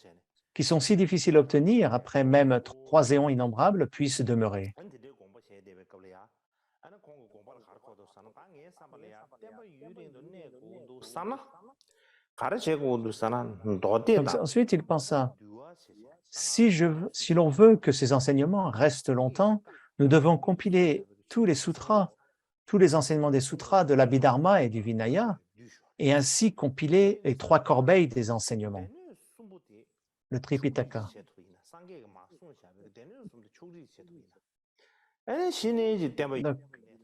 qui sont si difficiles à obtenir après même 3 éons innombrables, puissent demeurer? Donc, ensuite, il pensa, si l'on veut que ces enseignements restent longtemps, nous devons compiler tous les sutras, tous les enseignements des sutras de l'Abhidharma et du Vinaya, et ainsi compiler les 3 corbeilles des enseignements, le Tripitaka. Donc,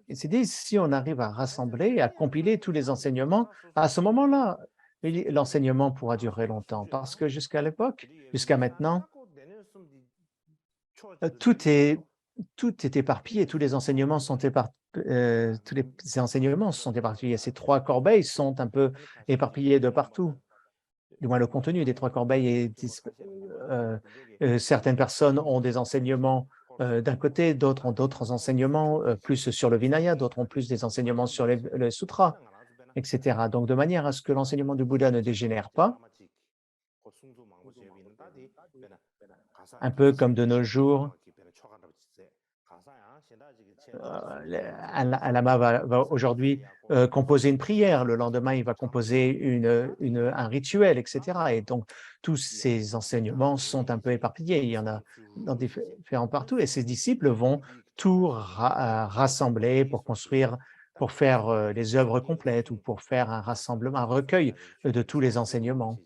il s'est dit, si on arrive à rassembler, à compiler tous les enseignements, à ce moment-là, l'enseignement pourra durer longtemps, parce que jusqu'à maintenant, tout est éparpillé, tous les enseignements sont tous les enseignements sont éparpillés. Ces 3 corbeilles sont un peu éparpillées de partout. Du moins le contenu des 3 corbeilles est certaines personnes ont des enseignements, d'un côté, d'autres ont d'autres enseignements, plus sur le Vinaya, d'autres ont plus des enseignements sur le Sutra, etc. Donc de manière à ce que l'enseignement du Bouddha ne dégénère pas, un peu comme de nos jours, un lama va aujourd'hui composer une prière, le lendemain il va composer un rituel, etc. Et donc tous ces enseignements sont un peu éparpillés, il y en a dans différents partout, et ces disciples vont tout rassembler pour construire, pour faire les œuvres complètes ou pour faire un rassemblement, un recueil de tous les enseignements.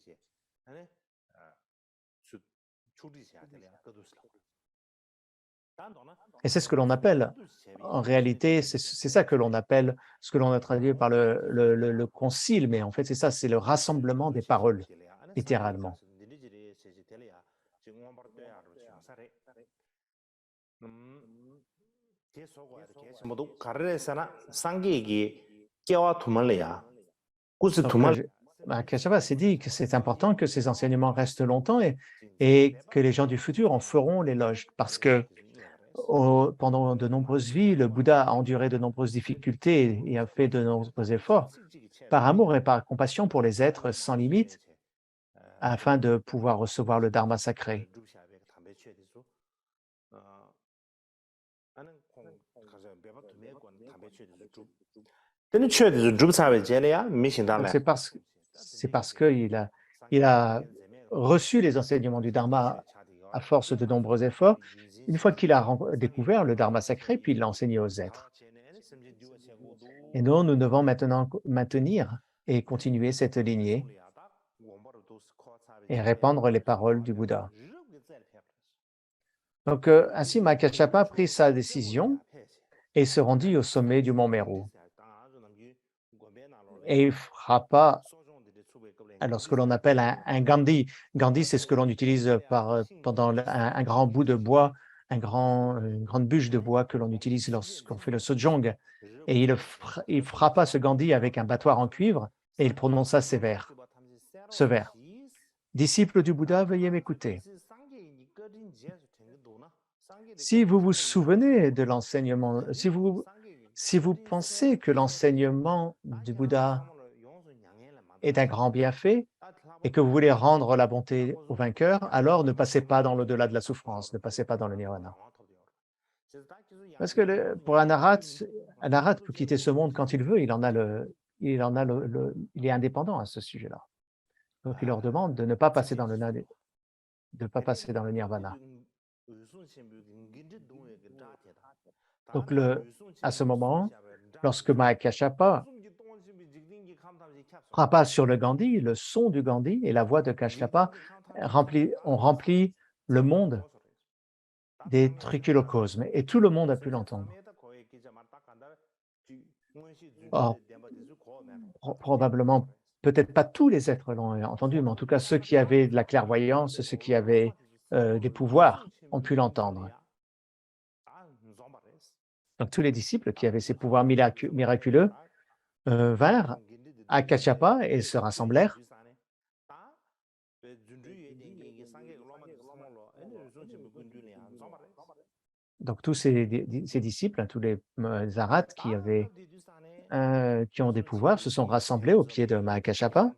Et c'est ce que l'on appelle, en réalité, c'est ça que l'on appelle, ce que l'on a traduit par le concile, mais en fait, c'est ça, c'est le rassemblement des paroles, littéralement. Donc, Kashava s'est dit que c'est important que ces enseignements restent longtemps et que les gens du futur en feront l'éloge, parce que pendant de nombreuses vies, le Bouddha a enduré de nombreuses difficultés et a fait de nombreux efforts par amour et par compassion pour les êtres sans limite, afin de pouvoir recevoir le dharma sacré. Donc c'est parce qu'il a reçu les enseignements du dharma à force de nombreux efforts, une fois qu'il a découvert le dharma sacré, puis il l'a enseigné aux êtres. Et nous devons maintenant maintenir et continuer cette lignée et répandre les paroles du Bouddha. Donc, ainsi, Mahakāssyapa a pris sa décision et se rendit au sommet du mont Meru. Et il frappa alors ce que l'on appelle un Gandhi. Gandhi, c'est ce que l'on utilise pendant un grand bout de bois, une grande bûche de bois que l'on utilise lorsqu'on fait le sojong. Et il frappa ce Gandhi avec un battoir en cuivre et il prononça ce vers. Disciples du Bouddha, veuillez m'écouter. Si vous vous souvenez de l'enseignement, si vous pensez que l'enseignement du Bouddha est un grand bienfait et que vous voulez rendre la bonté au vainqueur, alors ne passez pas dans l'au-delà de la souffrance, ne passez pas dans le nirvana. Parce que pour un arhat peut quitter ce monde quand il veut, il est indépendant à ce sujet-là. Donc il leur demande de ne pas passer dans le nirvana. Donc à ce moment, lorsque Mahakāssyapa frappa sur le Gandhi, le son du Gandhi et la voix de Kashyapa ont rempli le monde des trichulocosmes et tout le monde a pu l'entendre. Or, probablement, peut-être pas tous les êtres l'ont entendu, mais en tout cas ceux qui avaient de la clairvoyance, ceux qui avaient des pouvoirs ont pu l'entendre. Donc tous les disciples qui avaient ces pouvoirs miraculeux vinrent à Kashyapa et se rassemblèrent. Donc tous ces disciples, tous les arhats qui ont des pouvoirs se sont rassemblés au pied de Mahakāssyapa.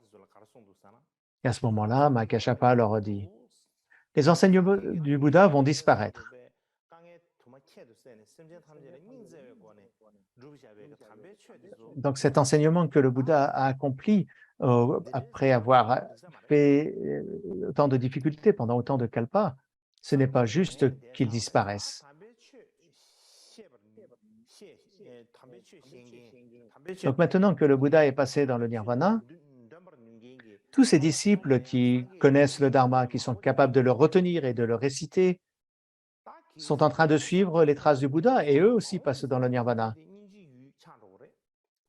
Et à ce moment-là, Mahakāssyapa leur a dit, les enseignements du Bouddha vont disparaître. Donc cet enseignement que le Bouddha a accompli après avoir fait autant de difficultés pendant autant de kalpas, ce n'est pas juste qu'il disparaisse. Donc maintenant que le Bouddha est passé dans le nirvana, tous ces disciples qui connaissent le dharma, qui sont capables de le retenir et de le réciter, sont en train de suivre les traces du Bouddha et eux aussi passent dans le nirvana.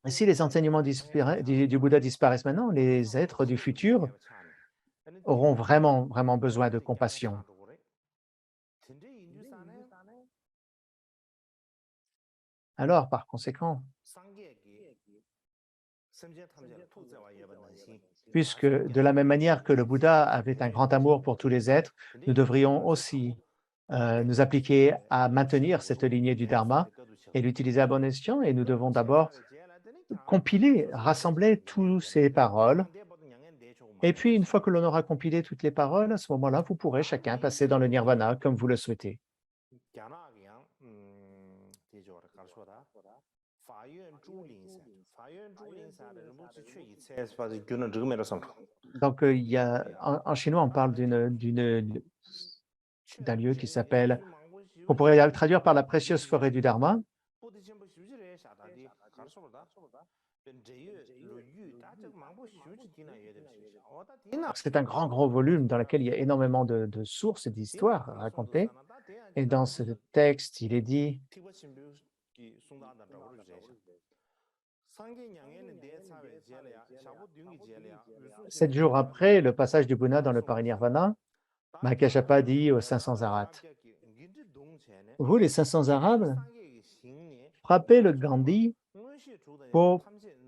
Et si les enseignements du Bouddha disparaissent maintenant, les êtres du futur auront vraiment besoin de compassion. Alors, par conséquent, puisque de la même manière que le Bouddha avait un grand amour pour tous les êtres, nous devrions aussi nous appliquer à maintenir cette lignée du Dharma et l'utiliser à bon escient. Et nous devons d'abord compiler, rassembler toutes ces paroles. Et puis, une fois que l'on aura compilé toutes les paroles, à ce moment-là, vous pourrez chacun passer dans le nirvana comme vous le souhaitez. Donc, en chinois, on parle d'un lieu qui s'appelle, qu'on pourrait traduire par la précieuse forêt du Dharma. C'est un grand, gros volume dans lequel il y a énormément de sources et d'histoires à raconter. Et dans ce texte, il est dit, 7 jours après le passage du Bouddha dans le parinirvana, Mahakashapa dit aux 500 Arhats, vous, les 500 Arabes, frappez le Gandhi pour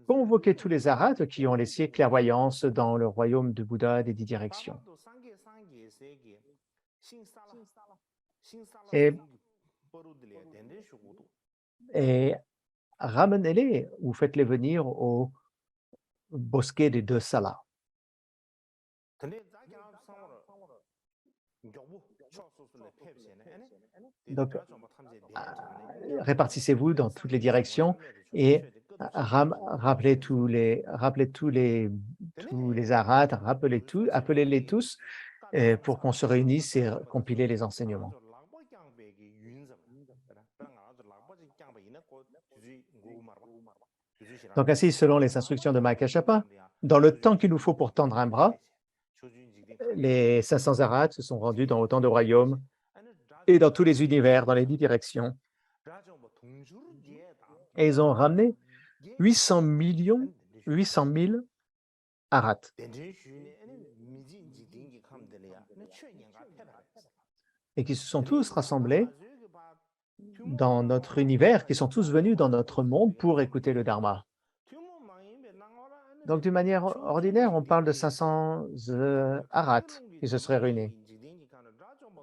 convoquer tous les Arhats qui ont laissé clairvoyance dans le royaume du Bouddha des 10 directions. Et ramenez-les ou faites-les venir au bosquet des 2 salas. Donc, répartissez-vous dans toutes les directions et rappelez tous les Arhats, appelez-les tous pour qu'on se réunisse et compiler les enseignements. Donc ainsi, selon les instructions de Mahakashapa, dans le temps qu'il nous faut pour tendre un bras, les 500 Arhats se sont rendus dans autant de royaumes et dans tous les univers, dans les 10 directions. Et ils ont ramené 800 000 Arhats. Et qui se sont tous rassemblés dans notre univers, qui sont tous venus dans notre monde pour écouter le Dharma. Donc, d'une manière ordinaire, on parle de 500 Arhats qui se seraient réunis.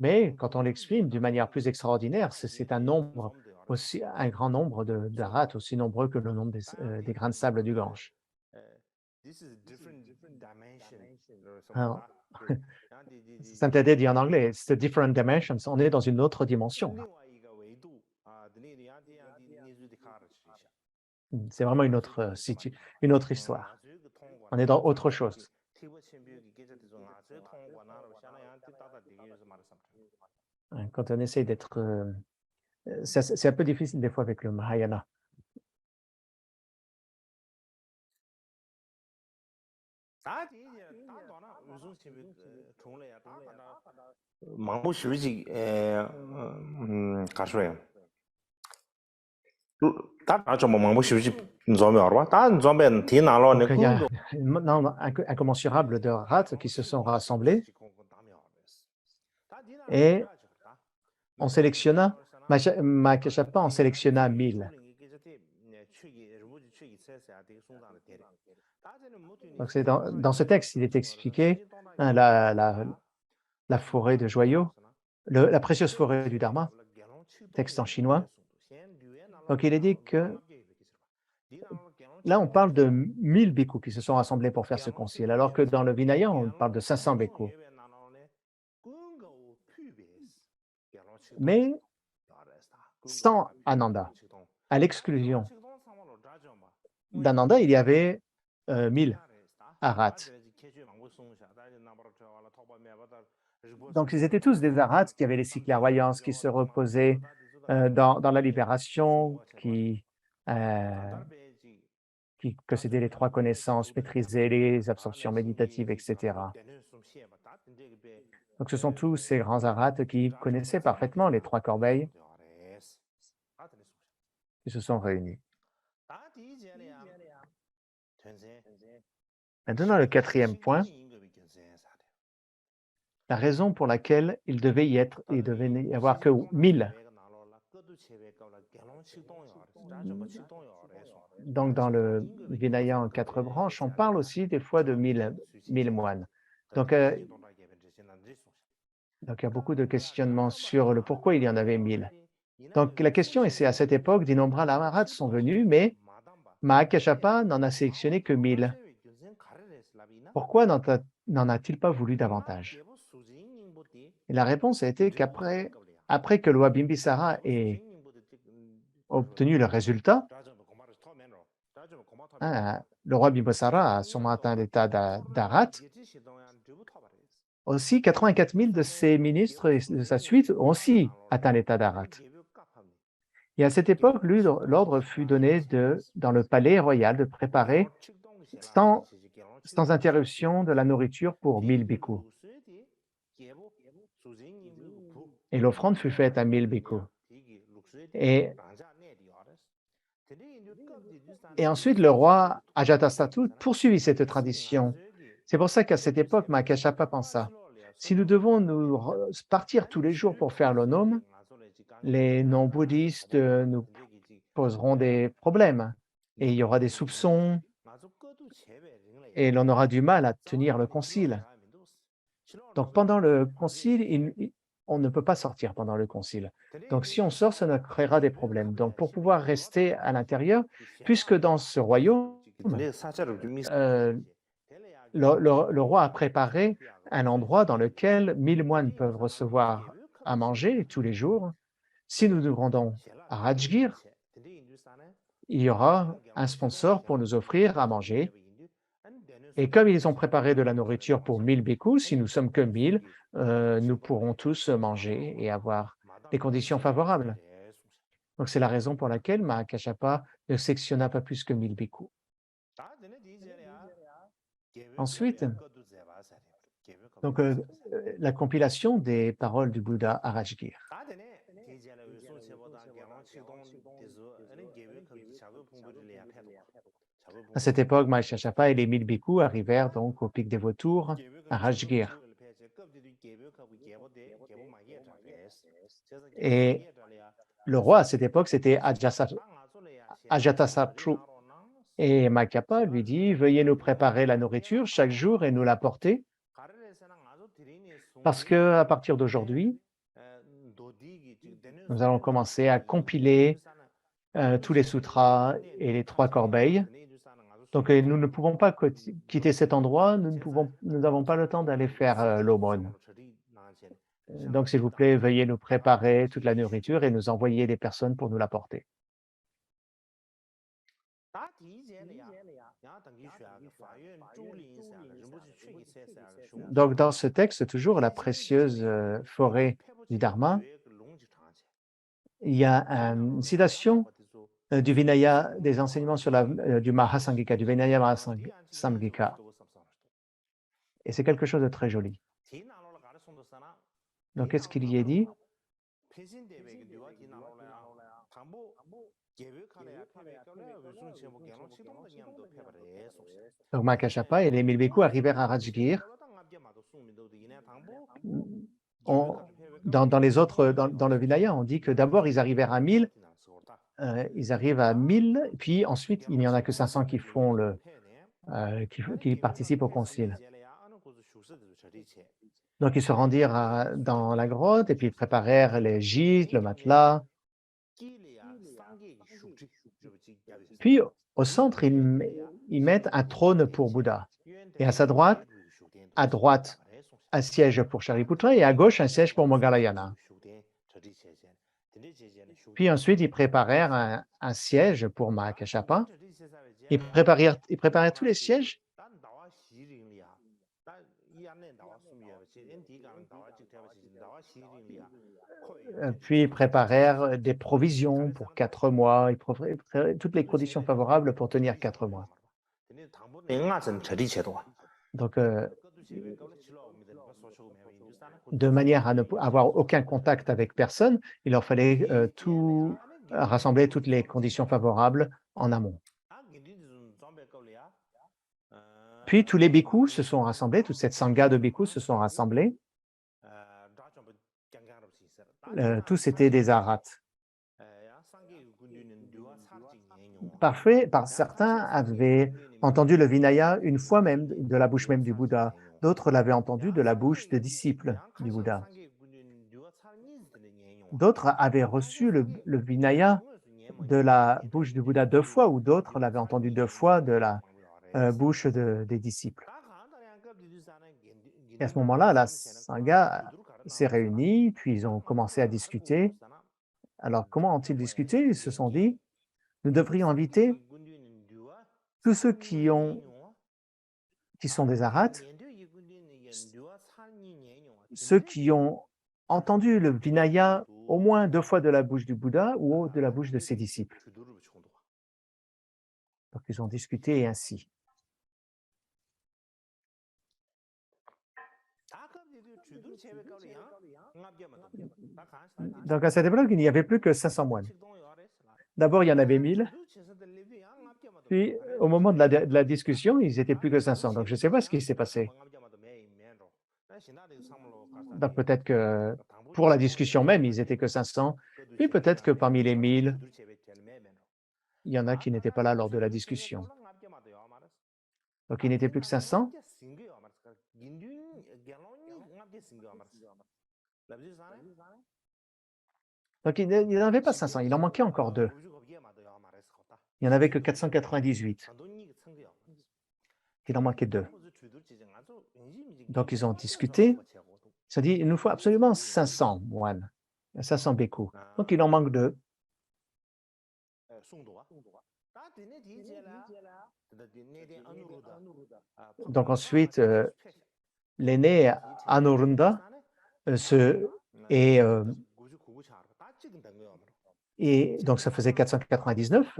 Mais quand on l'exprime d'une manière plus extraordinaire, c'est un grand nombre d'Arhats, aussi nombreux que le nombre des grains de sable du Gange. Alors, Saint-Thé dit en anglais, it's the different dimensions, on est dans une autre dimension. C'est vraiment une autre histoire. On est dans autre chose. Quand on essaie d'être... c'est un peu difficile des fois avec le Mahayana. Donc, il y a maintenant incommensurable de rats qui se sont rassemblés et on sélectionna, Mahakashapa en sélectionna 1000. Donc dans ce texte, il est expliqué la forêt de joyaux, la précieuse forêt du Dharma, texte en chinois. Donc il est dit que là, on parle de 1000 bhikkhus qui se sont rassemblés pour faire ce concile, alors que dans le Vinaya, on parle de 500 bhikkhus. Mais sans Ananda, à l'exclusion d'Ananda, il y avait 1000 Arhats. Donc, ils étaient tous des Arhats qui avaient les 6 clairvoyances, qui se reposaient dans la libération, qui possédaient les 3 connaissances, maîtrisaient les absorptions méditatives, etc. Donc, ce sont tous ces grands Arhats qui connaissaient parfaitement les 3 corbeilles qui se sont réunis. Maintenant, le 4e point, la raison pour laquelle il devait y avoir que 1000 Donc, dans le Vinaya en 4 branches, on parle aussi des fois de 1000 moines. Donc, il y a beaucoup de questionnements sur le pourquoi il y en avait 1000. Donc, la question est, c'est à cette époque, d'innombrables Maharats sont venus, mais Mahakashapa n'en a sélectionné que 1000. Pourquoi n'en a-t-il pas voulu davantage? Et la réponse a été qu'après que le roi Bimbisara ait obtenu le résultat, le roi Bimbisara a sûrement atteint l'état d'Arat. Aussi, 84 000 de ses ministres et de sa suite ont aussi atteint l'état d'Arat. Et à cette époque, l'ordre fut donné dans le palais royal de préparer sans interruption de la nourriture pour 1000 bhikkhus. Et l'offrande fut faite à 1000 bhikkhus. Et ensuite, le roi Ajatasattu poursuivit cette tradition. C'est pour ça qu'à cette époque, Mahakashapa pensa, si nous devons partir tous les jours pour faire l'onome, les non-bouddhistes nous poseront des problèmes et il y aura des soupçons et l'on aura du mal à tenir le concile. Donc, pendant le concile, on ne peut pas sortir pendant le concile. Donc, si on sort, ça créera des problèmes. Donc, pour pouvoir rester à l'intérieur, puisque dans ce royaume, le roi a préparé un endroit dans lequel 1000 moines peuvent recevoir à manger tous les jours. Si nous nous rendons à Rajgir, il y aura un sponsor pour nous offrir à manger. Et comme ils ont préparé de la nourriture pour 1000 bhikkhus, si nous sommes que 1000, nous pourrons tous manger et avoir des conditions favorables. Donc, c'est la raison pour laquelle Mahakashapa ne sectionna pas plus que 1000 bhikkhus. Ensuite, donc, la compilation des paroles du Bouddha à Rajgir. À cette époque, Mahakashapa et les 1000 bhikkhus arrivèrent donc au pic des vautours à Rajgir. Et le roi à cette époque, c'était Ajatasattu. Et Mahakashapa lui dit, veuillez nous préparer la nourriture chaque jour et nous l'apporter, parce qu'à partir d'aujourd'hui, nous allons commencer à compiler tous les sutras et les 3 corbeilles. Donc, nous ne pouvons pas quitter cet endroit, nous n'avons pas le temps d'aller faire l'aumône. Donc, s'il vous plaît, veuillez nous préparer toute la nourriture et nous envoyer des personnes pour nous l'apporter. Donc, dans ce texte, toujours la précieuse forêt du Dharma, il y a une citation du Vinaya, des enseignements sur du Mahasamgika, du Vinaya Mahasamgika. Et c'est quelque chose de très joli. Donc, qu'est-ce qu'il y est dit? Donc, Mahakashapa et les 1000 bhikkhus arrivèrent à Rajgir. Dans le Vinaya, on dit que d'abord, ils arrivèrent à 1000, ils arrivent à 1000, puis ensuite, il n'y en a que 500 qui participent au concile. Donc, ils se rendirent dans la grotte et puis ils préparèrent les gîtes, le matelas. Puis, au centre, ils mettent un trône pour Bouddha. Et à sa droite, un siège pour Shariputra et à gauche, un siège pour Moggallāyana. Puis ensuite, ils préparèrent un siège pour Mahakashapa. Ils préparèrent tous les sièges. Puis ils préparèrent des provisions pour 4 mois, ils préparèrent toutes les conditions favorables pour tenir 4 mois. Donc, de manière à ne avoir aucun contact avec personne, il leur fallait rassembler toutes les conditions favorables en amont. Puis tous les bhikkhus se sont rassemblés, toute cette sangha de bhikkhus se sont rassemblés. Tous étaient des arhats. certains avaient entendu le Vinaya une fois même, de la bouche même du Bouddha. D'autres l'avaient entendu de la bouche des disciples du Bouddha. D'autres avaient reçu le Vinaya de la bouche du Bouddha 2 fois, ou d'autres l'avaient entendu 2 fois de la bouche des disciples. Et à ce moment-là, la Sangha s'est réunie, puis ils ont commencé à discuter. Alors, comment ont-ils discuté? Ils se sont dit, nous devrions inviter tous ceux qui sont des arhats, ceux qui ont entendu le Vinaya au moins 2 fois de la bouche du Bouddha ou de la bouche de ses disciples. Donc, ils ont discuté ainsi. Donc, à cette époque, il n'y avait plus que 500 moines. D'abord, il y en avait 1000. Puis, au moment de la discussion, ils n'étaient plus que 500. Donc, je ne sais pas ce qui s'est passé. Donc, peut-être que pour la discussion même, ils n'étaient que 500. Puis, peut-être que parmi les 1000, il y en a qui n'étaient pas là lors de la discussion. Donc, il n'était plus que 500. Donc, il n'y en avait pas 500, il en manquait encore 2. Il n'y en avait que 498. Il en manquait 2. Donc, ils ont discuté. Ils ont dit, il nous faut absolument 500 moines, 500 bhikkhus. Donc, il en manque 2. Donc, ensuite, l'aîné Anuruddha et donc, ça faisait 499.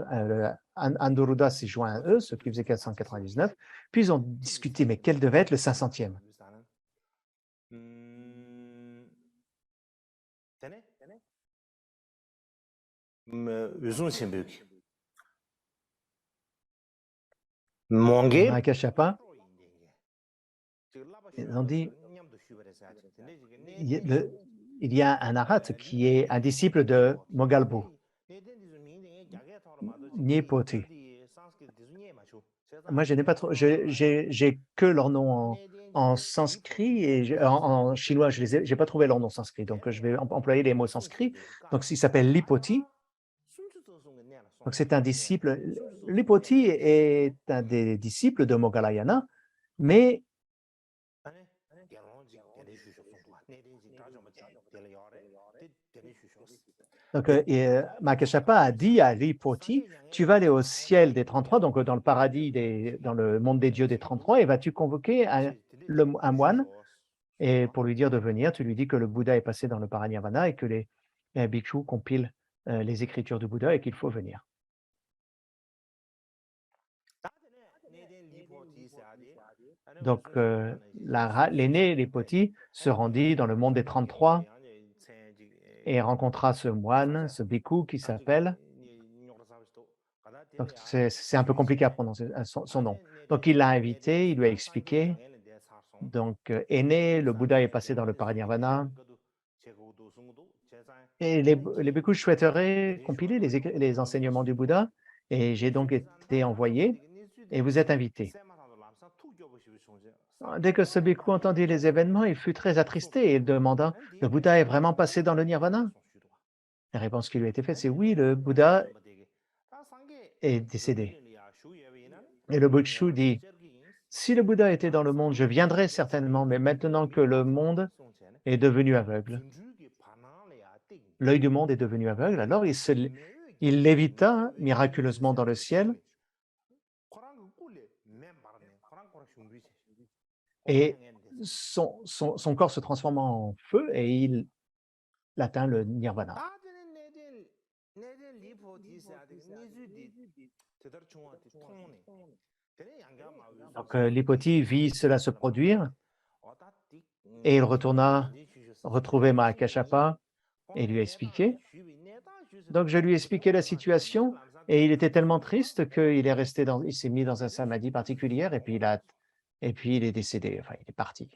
Anuruddha s'est joint à eux, ce qui faisait 499. Puis, ils ont discuté, mais quel devait être le 500e? Mahakashapa, ils ont dit, il y a un arhat qui est un disciple de Mogalbu, Nyepoti. Moi, je n'ai pas trop, j'ai que leur nom en sanskrit et en chinois, je n'ai pas trouvé leur nom sanskrit, donc je vais employer les mots sanskrits. Donc, il s'appelle Lipoti. Donc, c'est un disciple. Lipoti est un des disciples de Mogalayana, mais donc, Mahakashapa a dit à Lipoti, tu vas aller au ciel des 33, donc dans le paradis, dans le monde des dieux des 33, et vas-tu convoquer un moine, et pour lui dire de venir, tu lui dis que le Bouddha est passé dans le paranirvana et que les bhikshus compilent les écritures du Bouddha et qu'il faut venir. Donc, l'aîné Lipoti se rendit dans le monde des 33 et rencontra ce moine, ce bhikkhu qui s'appelle, donc c'est un peu compliqué à prononcer son nom. Donc, il l'a invité, il lui a expliqué. Donc, aîné, le Bouddha est passé dans le paranirvana. Et les bhikkhus souhaiteraient compiler les enseignements du Bouddha, et j'ai donc été envoyé, et vous êtes invité. Dès que ce bhikkhu entendit les événements, il fut très attristé et il demanda, « Le Bouddha est vraiment passé dans le nirvana ?» La réponse qui lui a été faite, c'est « Oui, le Bouddha est décédé. » Et le bhikkhu dit, « Si le Bouddha était dans le monde, je viendrais certainement, mais maintenant que le monde est devenu aveugle, l'œil du monde est devenu aveugle, alors il lévita miraculeusement dans le ciel et son corps se transforma en feu et il atteint le nirvana. » Donc, Lipoti vit cela se produire et il retourna retrouver Mahakashapa et lui expliquer. Donc, je lui ai expliqué la situation et il était tellement triste qu'il s'est mis dans un samadhi particulier et puis il est décédé, enfin, il est parti.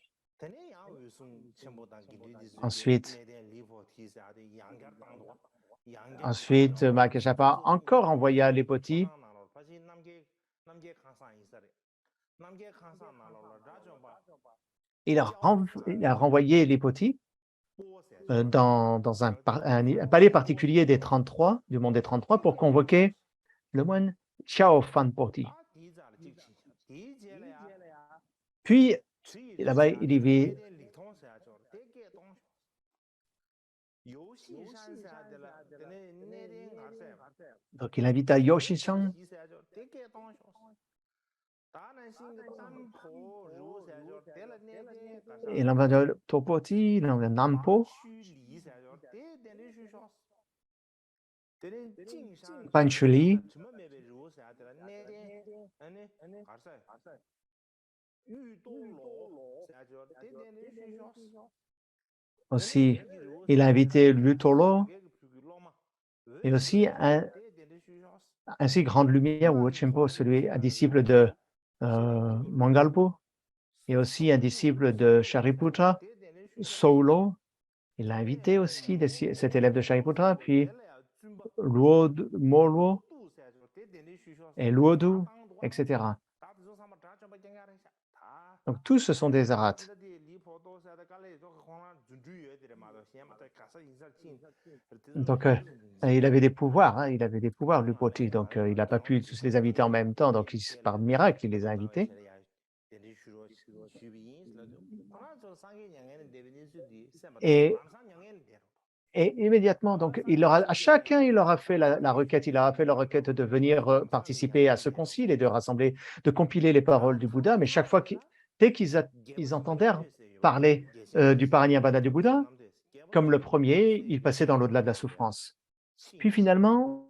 Ensuite, Mahakashapa encore envoya Lipoti il a renvoyé les potis dans un palais particulier des 33, du monde des 33, pour convoquer le moine Xiao Fan Poti. Puis, là-bas, il y avait donc il invita Yoshi-san et l'ambassadeur Topoti, l'ambassadeur Nampo, Panchuli, aussi, il a invité Lutolo et aussi ainsi Grande Lumière ou Ochimpo, celui, un disciple de Mangalpo, et aussi un disciple de Shariputra, Solo. Il a invité aussi cet élève de Shariputra, puis Molo et Luodu, etc. Donc, tous ce sont des arhats. Donc, il avait des pouvoirs, hein, il avait des pouvoirs, Lupoti, donc il n'a pas pu tous les inviter en même temps, donc par miracle, il les a invités. Et immédiatement, donc, à chacun, il leur a fait la requête, il leur a fait la requête de venir participer à ce concile et de rassembler, de compiler les paroles du Bouddha, mais chaque fois, dès qu'ils entendaient parler du Parinibbana du Bouddha, comme le premier, ils passaient dans l'au-delà de la souffrance. Puis finalement,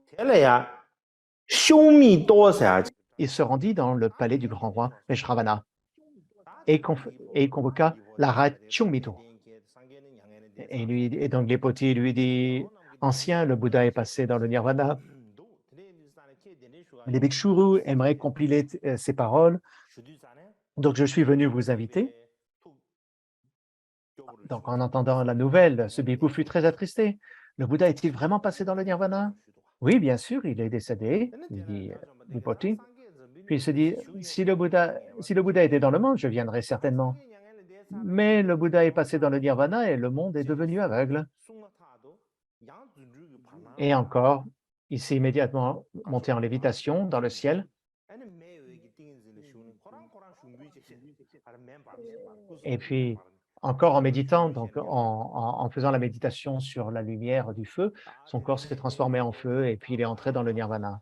il se rendit dans le palais du grand roi Vajravana et il convoqua l'Arat Chungmito. Et donc les potis lui dit, ancien, le Bouddha est passé dans le nirvana. Les bhikshus aimeraient compiler ces paroles, donc je suis venu vous inviter. Donc en entendant la nouvelle, ce bhikkhu fut très attristé. Le Bouddha est-il vraiment passé dans le nirvana? Oui, bien sûr, il est décédé, il dit Vipoti. Puis il se dit, si le Bouddha était dans le monde, je viendrais certainement. Mais le Bouddha est passé dans le nirvana et le monde est devenu aveugle. Et encore, il s'est immédiatement monté en lévitation dans le ciel. Et puis, encore en méditant, donc en faisant la méditation sur la lumière du feu, son corps s'est transformé en feu et puis il est entré dans le nirvana.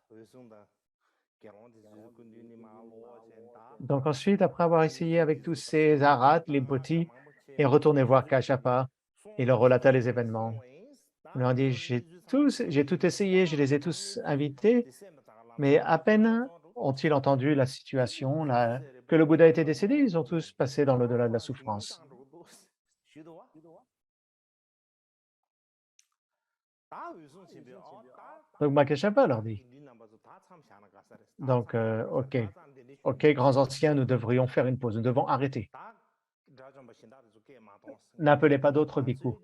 Donc ensuite, après avoir essayé avec tous ces arhats, les potis, est retourné voir Kashapa et leur relata les événements. Il leur dit, j'ai tout essayé, je les ai tous invités, mais à peine ont-ils entendu la situation, que le Bouddha était décédé, ils ont tous passé dans l'au-delà de la souffrance. Donc Makeshapa leur dit, donc ok, grands anciens, nous devrions faire une pause, nous devons arrêter. N'appelez pas d'autres bhikkhus.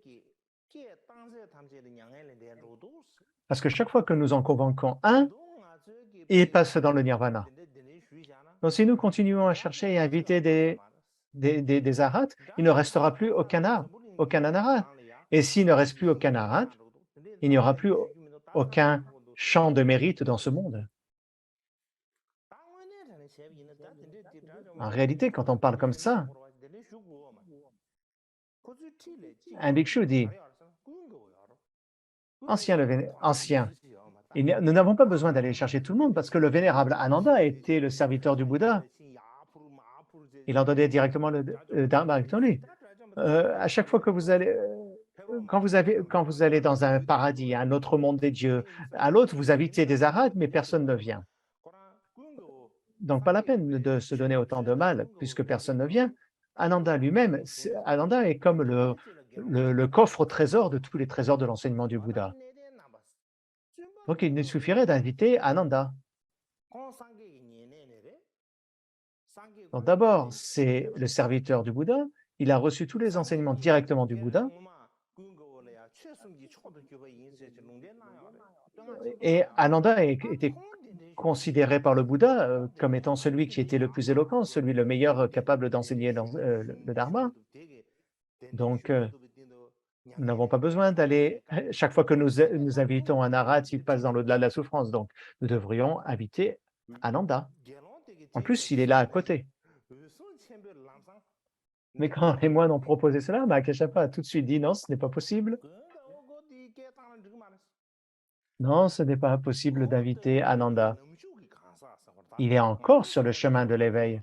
Parce que chaque fois que nous en convainquons un, il passe dans le nirvana. Donc si nous continuons à chercher et à inviter des arhats, il ne restera plus aucun anarat. Et s'il ne reste plus aucun arat, il n'y aura plus aucun champ de mérite dans ce monde. En réalité, quand on parle comme ça, un bhikshu dit, ancien, nous n'avons pas besoin d'aller chercher tout le monde parce que le vénérable Ananda était le serviteur du Bouddha. Il en donnait directement le dharma avec lui. À chaque fois que vous allez, quand vous allez dans un paradis, un autre monde des dieux, à l'autre, vous invitez des arhats, mais personne ne vient. Donc, pas la peine de se donner autant de mal puisque personne ne vient. Ananda lui-même, Ananda est comme le coffre au trésor de tous les trésors de l'enseignement du Bouddha. Donc, il nous suffirait d'inviter Ananda. Donc, d'abord, c'est le serviteur du Bouddha. Il a reçu tous les enseignements directement du Bouddha. Et Ananda était considéré par le Bouddha comme étant celui qui était le plus éloquent, celui le meilleur capable d'enseigner le Dharma. Donc, nous n'avons pas besoin d'aller, chaque fois que nous invitons un Arhat, il passe dans l'au-delà de la souffrance. Donc, nous devrions inviter Ananda. En plus, il est là à côté. Mais quand les moines ont proposé cela, Mahakashapa a tout de suite dit non, ce n'est pas possible. Non, ce n'est pas possible d'inviter Ananda. Il est encore sur le chemin de l'éveil.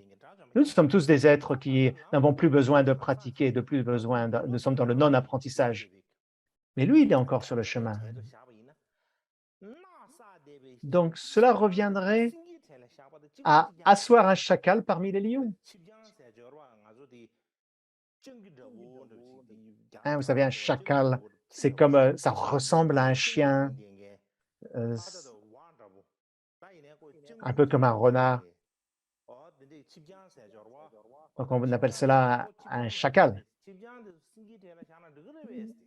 Nous sommes tous des êtres qui n'avons plus besoin de pratiquer, nous sommes dans le non-apprentissage. Mais lui, il est encore sur le chemin. Donc, cela reviendrait à asseoir un chacal parmi les lions. Hein, vous savez, un chacal, c'est comme, ça ressemble à un chien, un peu comme un renard. Donc, on appelle cela un chacal.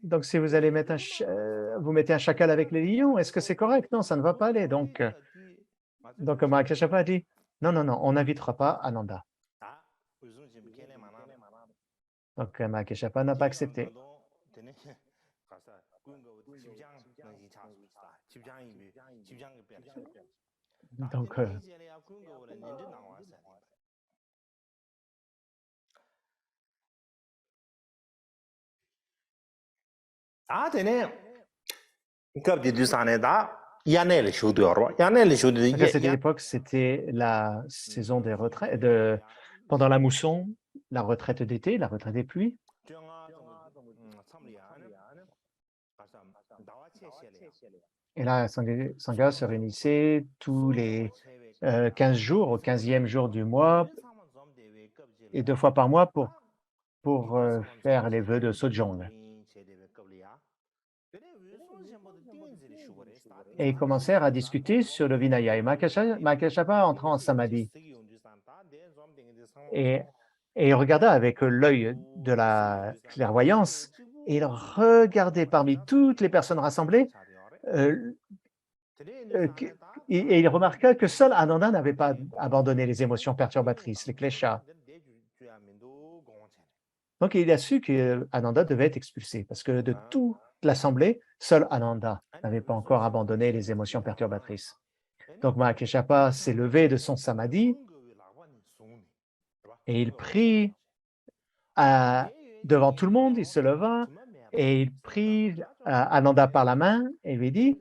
Donc, si vous allez mettre vous mettez un chacal avec les lions, est-ce que c'est correct? Non, ça ne va pas aller. Donc Mahakashapa a dit, non, non, non, on n'invitera pas Ananda. Donc, Mahakashapa n'a pas accepté. Donc, à cette époque, c'était la saison des retraites, pendant la mousson, la retraite d'été, la retraite des pluies. Et là, Sangha se réunissait tous les 15 jours, au 15e jour du mois, et 2 fois par mois pour faire les vœux de Sojong. Et ils commencèrent à discuter sur le Vinaya. Et Mahakashapa entra en samadhi. Et il regarda avec l'œil de la clairvoyance, et il regardait parmi toutes les personnes rassemblées, et il remarqua que seul Ananda n'avait pas abandonné les émotions perturbatrices, les kleshas. Donc, il a su qu'Ananda devait être expulsé, parce que de toute l'assemblée, seul Ananda n'avait pas encore abandonné les émotions perturbatrices. Donc, Mahakashapa s'est levé de son samadhi et il prie devant tout le monde, il se leva et il prit Ananda par la main et lui dit,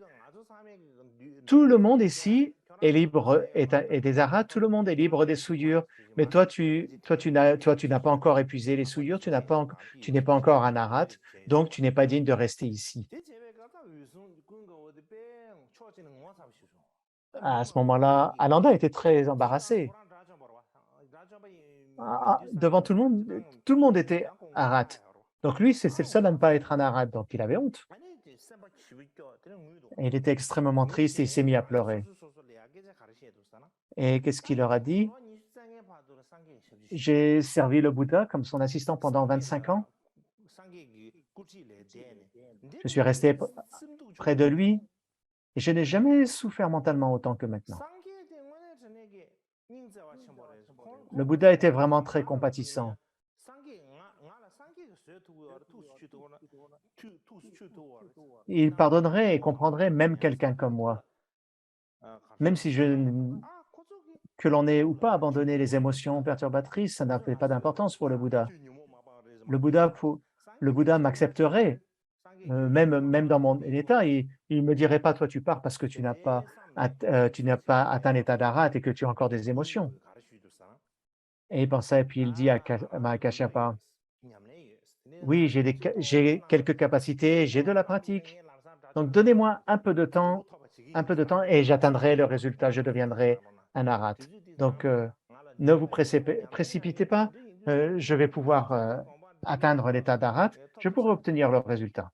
tout le monde ici est libre, est des arhats, tout le monde est libre des souillures, mais toi, tu n'as pas encore épuisé les souillures, tu n'es pas encore un arhat, donc tu n'es pas digne de rester ici. À ce moment-là, Ananda était très embarrassé. Devant tout le monde était arhat. Donc lui, c'est le seul à ne pas être un arhat, donc il avait honte. Et il était extrêmement triste et il s'est mis à pleurer. Et qu'est-ce qu'il leur a dit? J'ai servi le Bouddha comme son assistant pendant 25 ans. Je suis resté près de lui et je n'ai jamais souffert mentalement autant que maintenant. Le Bouddha était vraiment très compatissant. Il pardonnerait et comprendrait même quelqu'un comme moi. Même si que l'on ait ou pas abandonné les émotions perturbatrices, ça n'avait pas d'importance pour le Bouddha. Le Bouddha m'accepterait, même dans mon état. Il ne me dirait pas, toi tu pars parce que tu n'as pas atteint l'état d'arhat et que tu as encore des émotions. Et il pensait, puis il dit à Mahakashapa, oui, j'ai quelques capacités, j'ai de la pratique. Donc, donnez-moi un peu de temps et j'atteindrai le résultat, je deviendrai un arhat. Donc, ne vous précipitez pas, je vais pouvoir atteindre l'état d'arhat, je pourrai obtenir le résultat.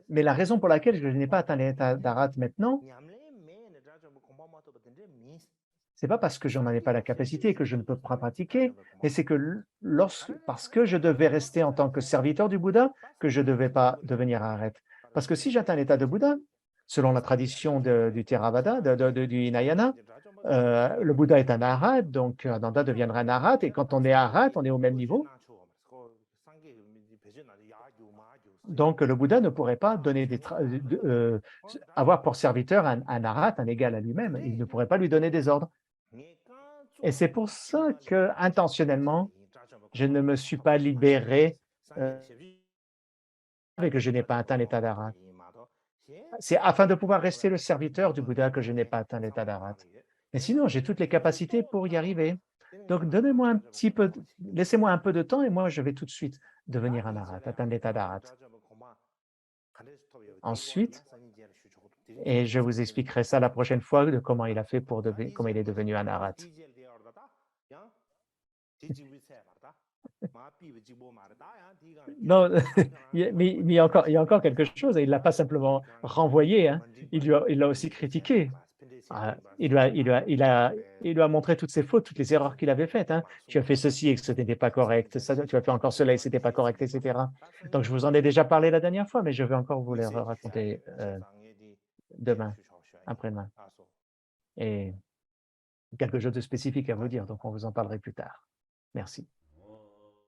Mais la raison pour laquelle je n'ai pas atteint l'état d'arhat maintenant, c'est pas parce que je n'en ai pas la capacité que je ne peux pas pratiquer, mais c'est que parce que je devais rester en tant que serviteur du Bouddha, que je ne devais pas devenir arhat. Parce que si j'atteins l'état de Bouddha, selon la tradition du Theravada, du Hinayana, le Bouddha est un arhat, donc Ananda deviendra un arhat, et quand on est arhat, on est au même niveau. Donc le Bouddha ne pourrait pas donner avoir pour serviteur un arhat, un égal à lui-même. Il ne pourrait pas lui donner des ordres. Et c'est pour ça que, intentionnellement, je ne me suis pas libéré et que je n'ai pas atteint l'état d'arhat. C'est afin de pouvoir rester le serviteur du Bouddha que je n'ai pas atteint l'état d'arhat. Mais sinon, j'ai toutes les capacités pour y arriver. Donc, donnez-moi un petit peu, laissez-moi un peu de temps et moi, je vais tout de suite devenir un arhat, atteindre l'état d'arhat. Ensuite, et je vous expliquerai ça la prochaine fois de comment il a fait comment il est devenu un arhat. Non, mais il y a encore quelque chose, il ne l'a pas simplement renvoyé, hein, il l'a aussi critiqué. Il lui a montré toutes ses fautes, toutes les erreurs qu'il avait faites. Hein. Tu as fait ceci et que ce n'était pas correct, ça, tu as fait encore cela et ce n'était pas correct, etc. Donc, je vous en ai déjà parlé la dernière fois, mais je vais encore vous les raconter demain, après-demain. Et quelque chose de spécifique à vous dire, donc on vous en parlerait plus tard. Merci.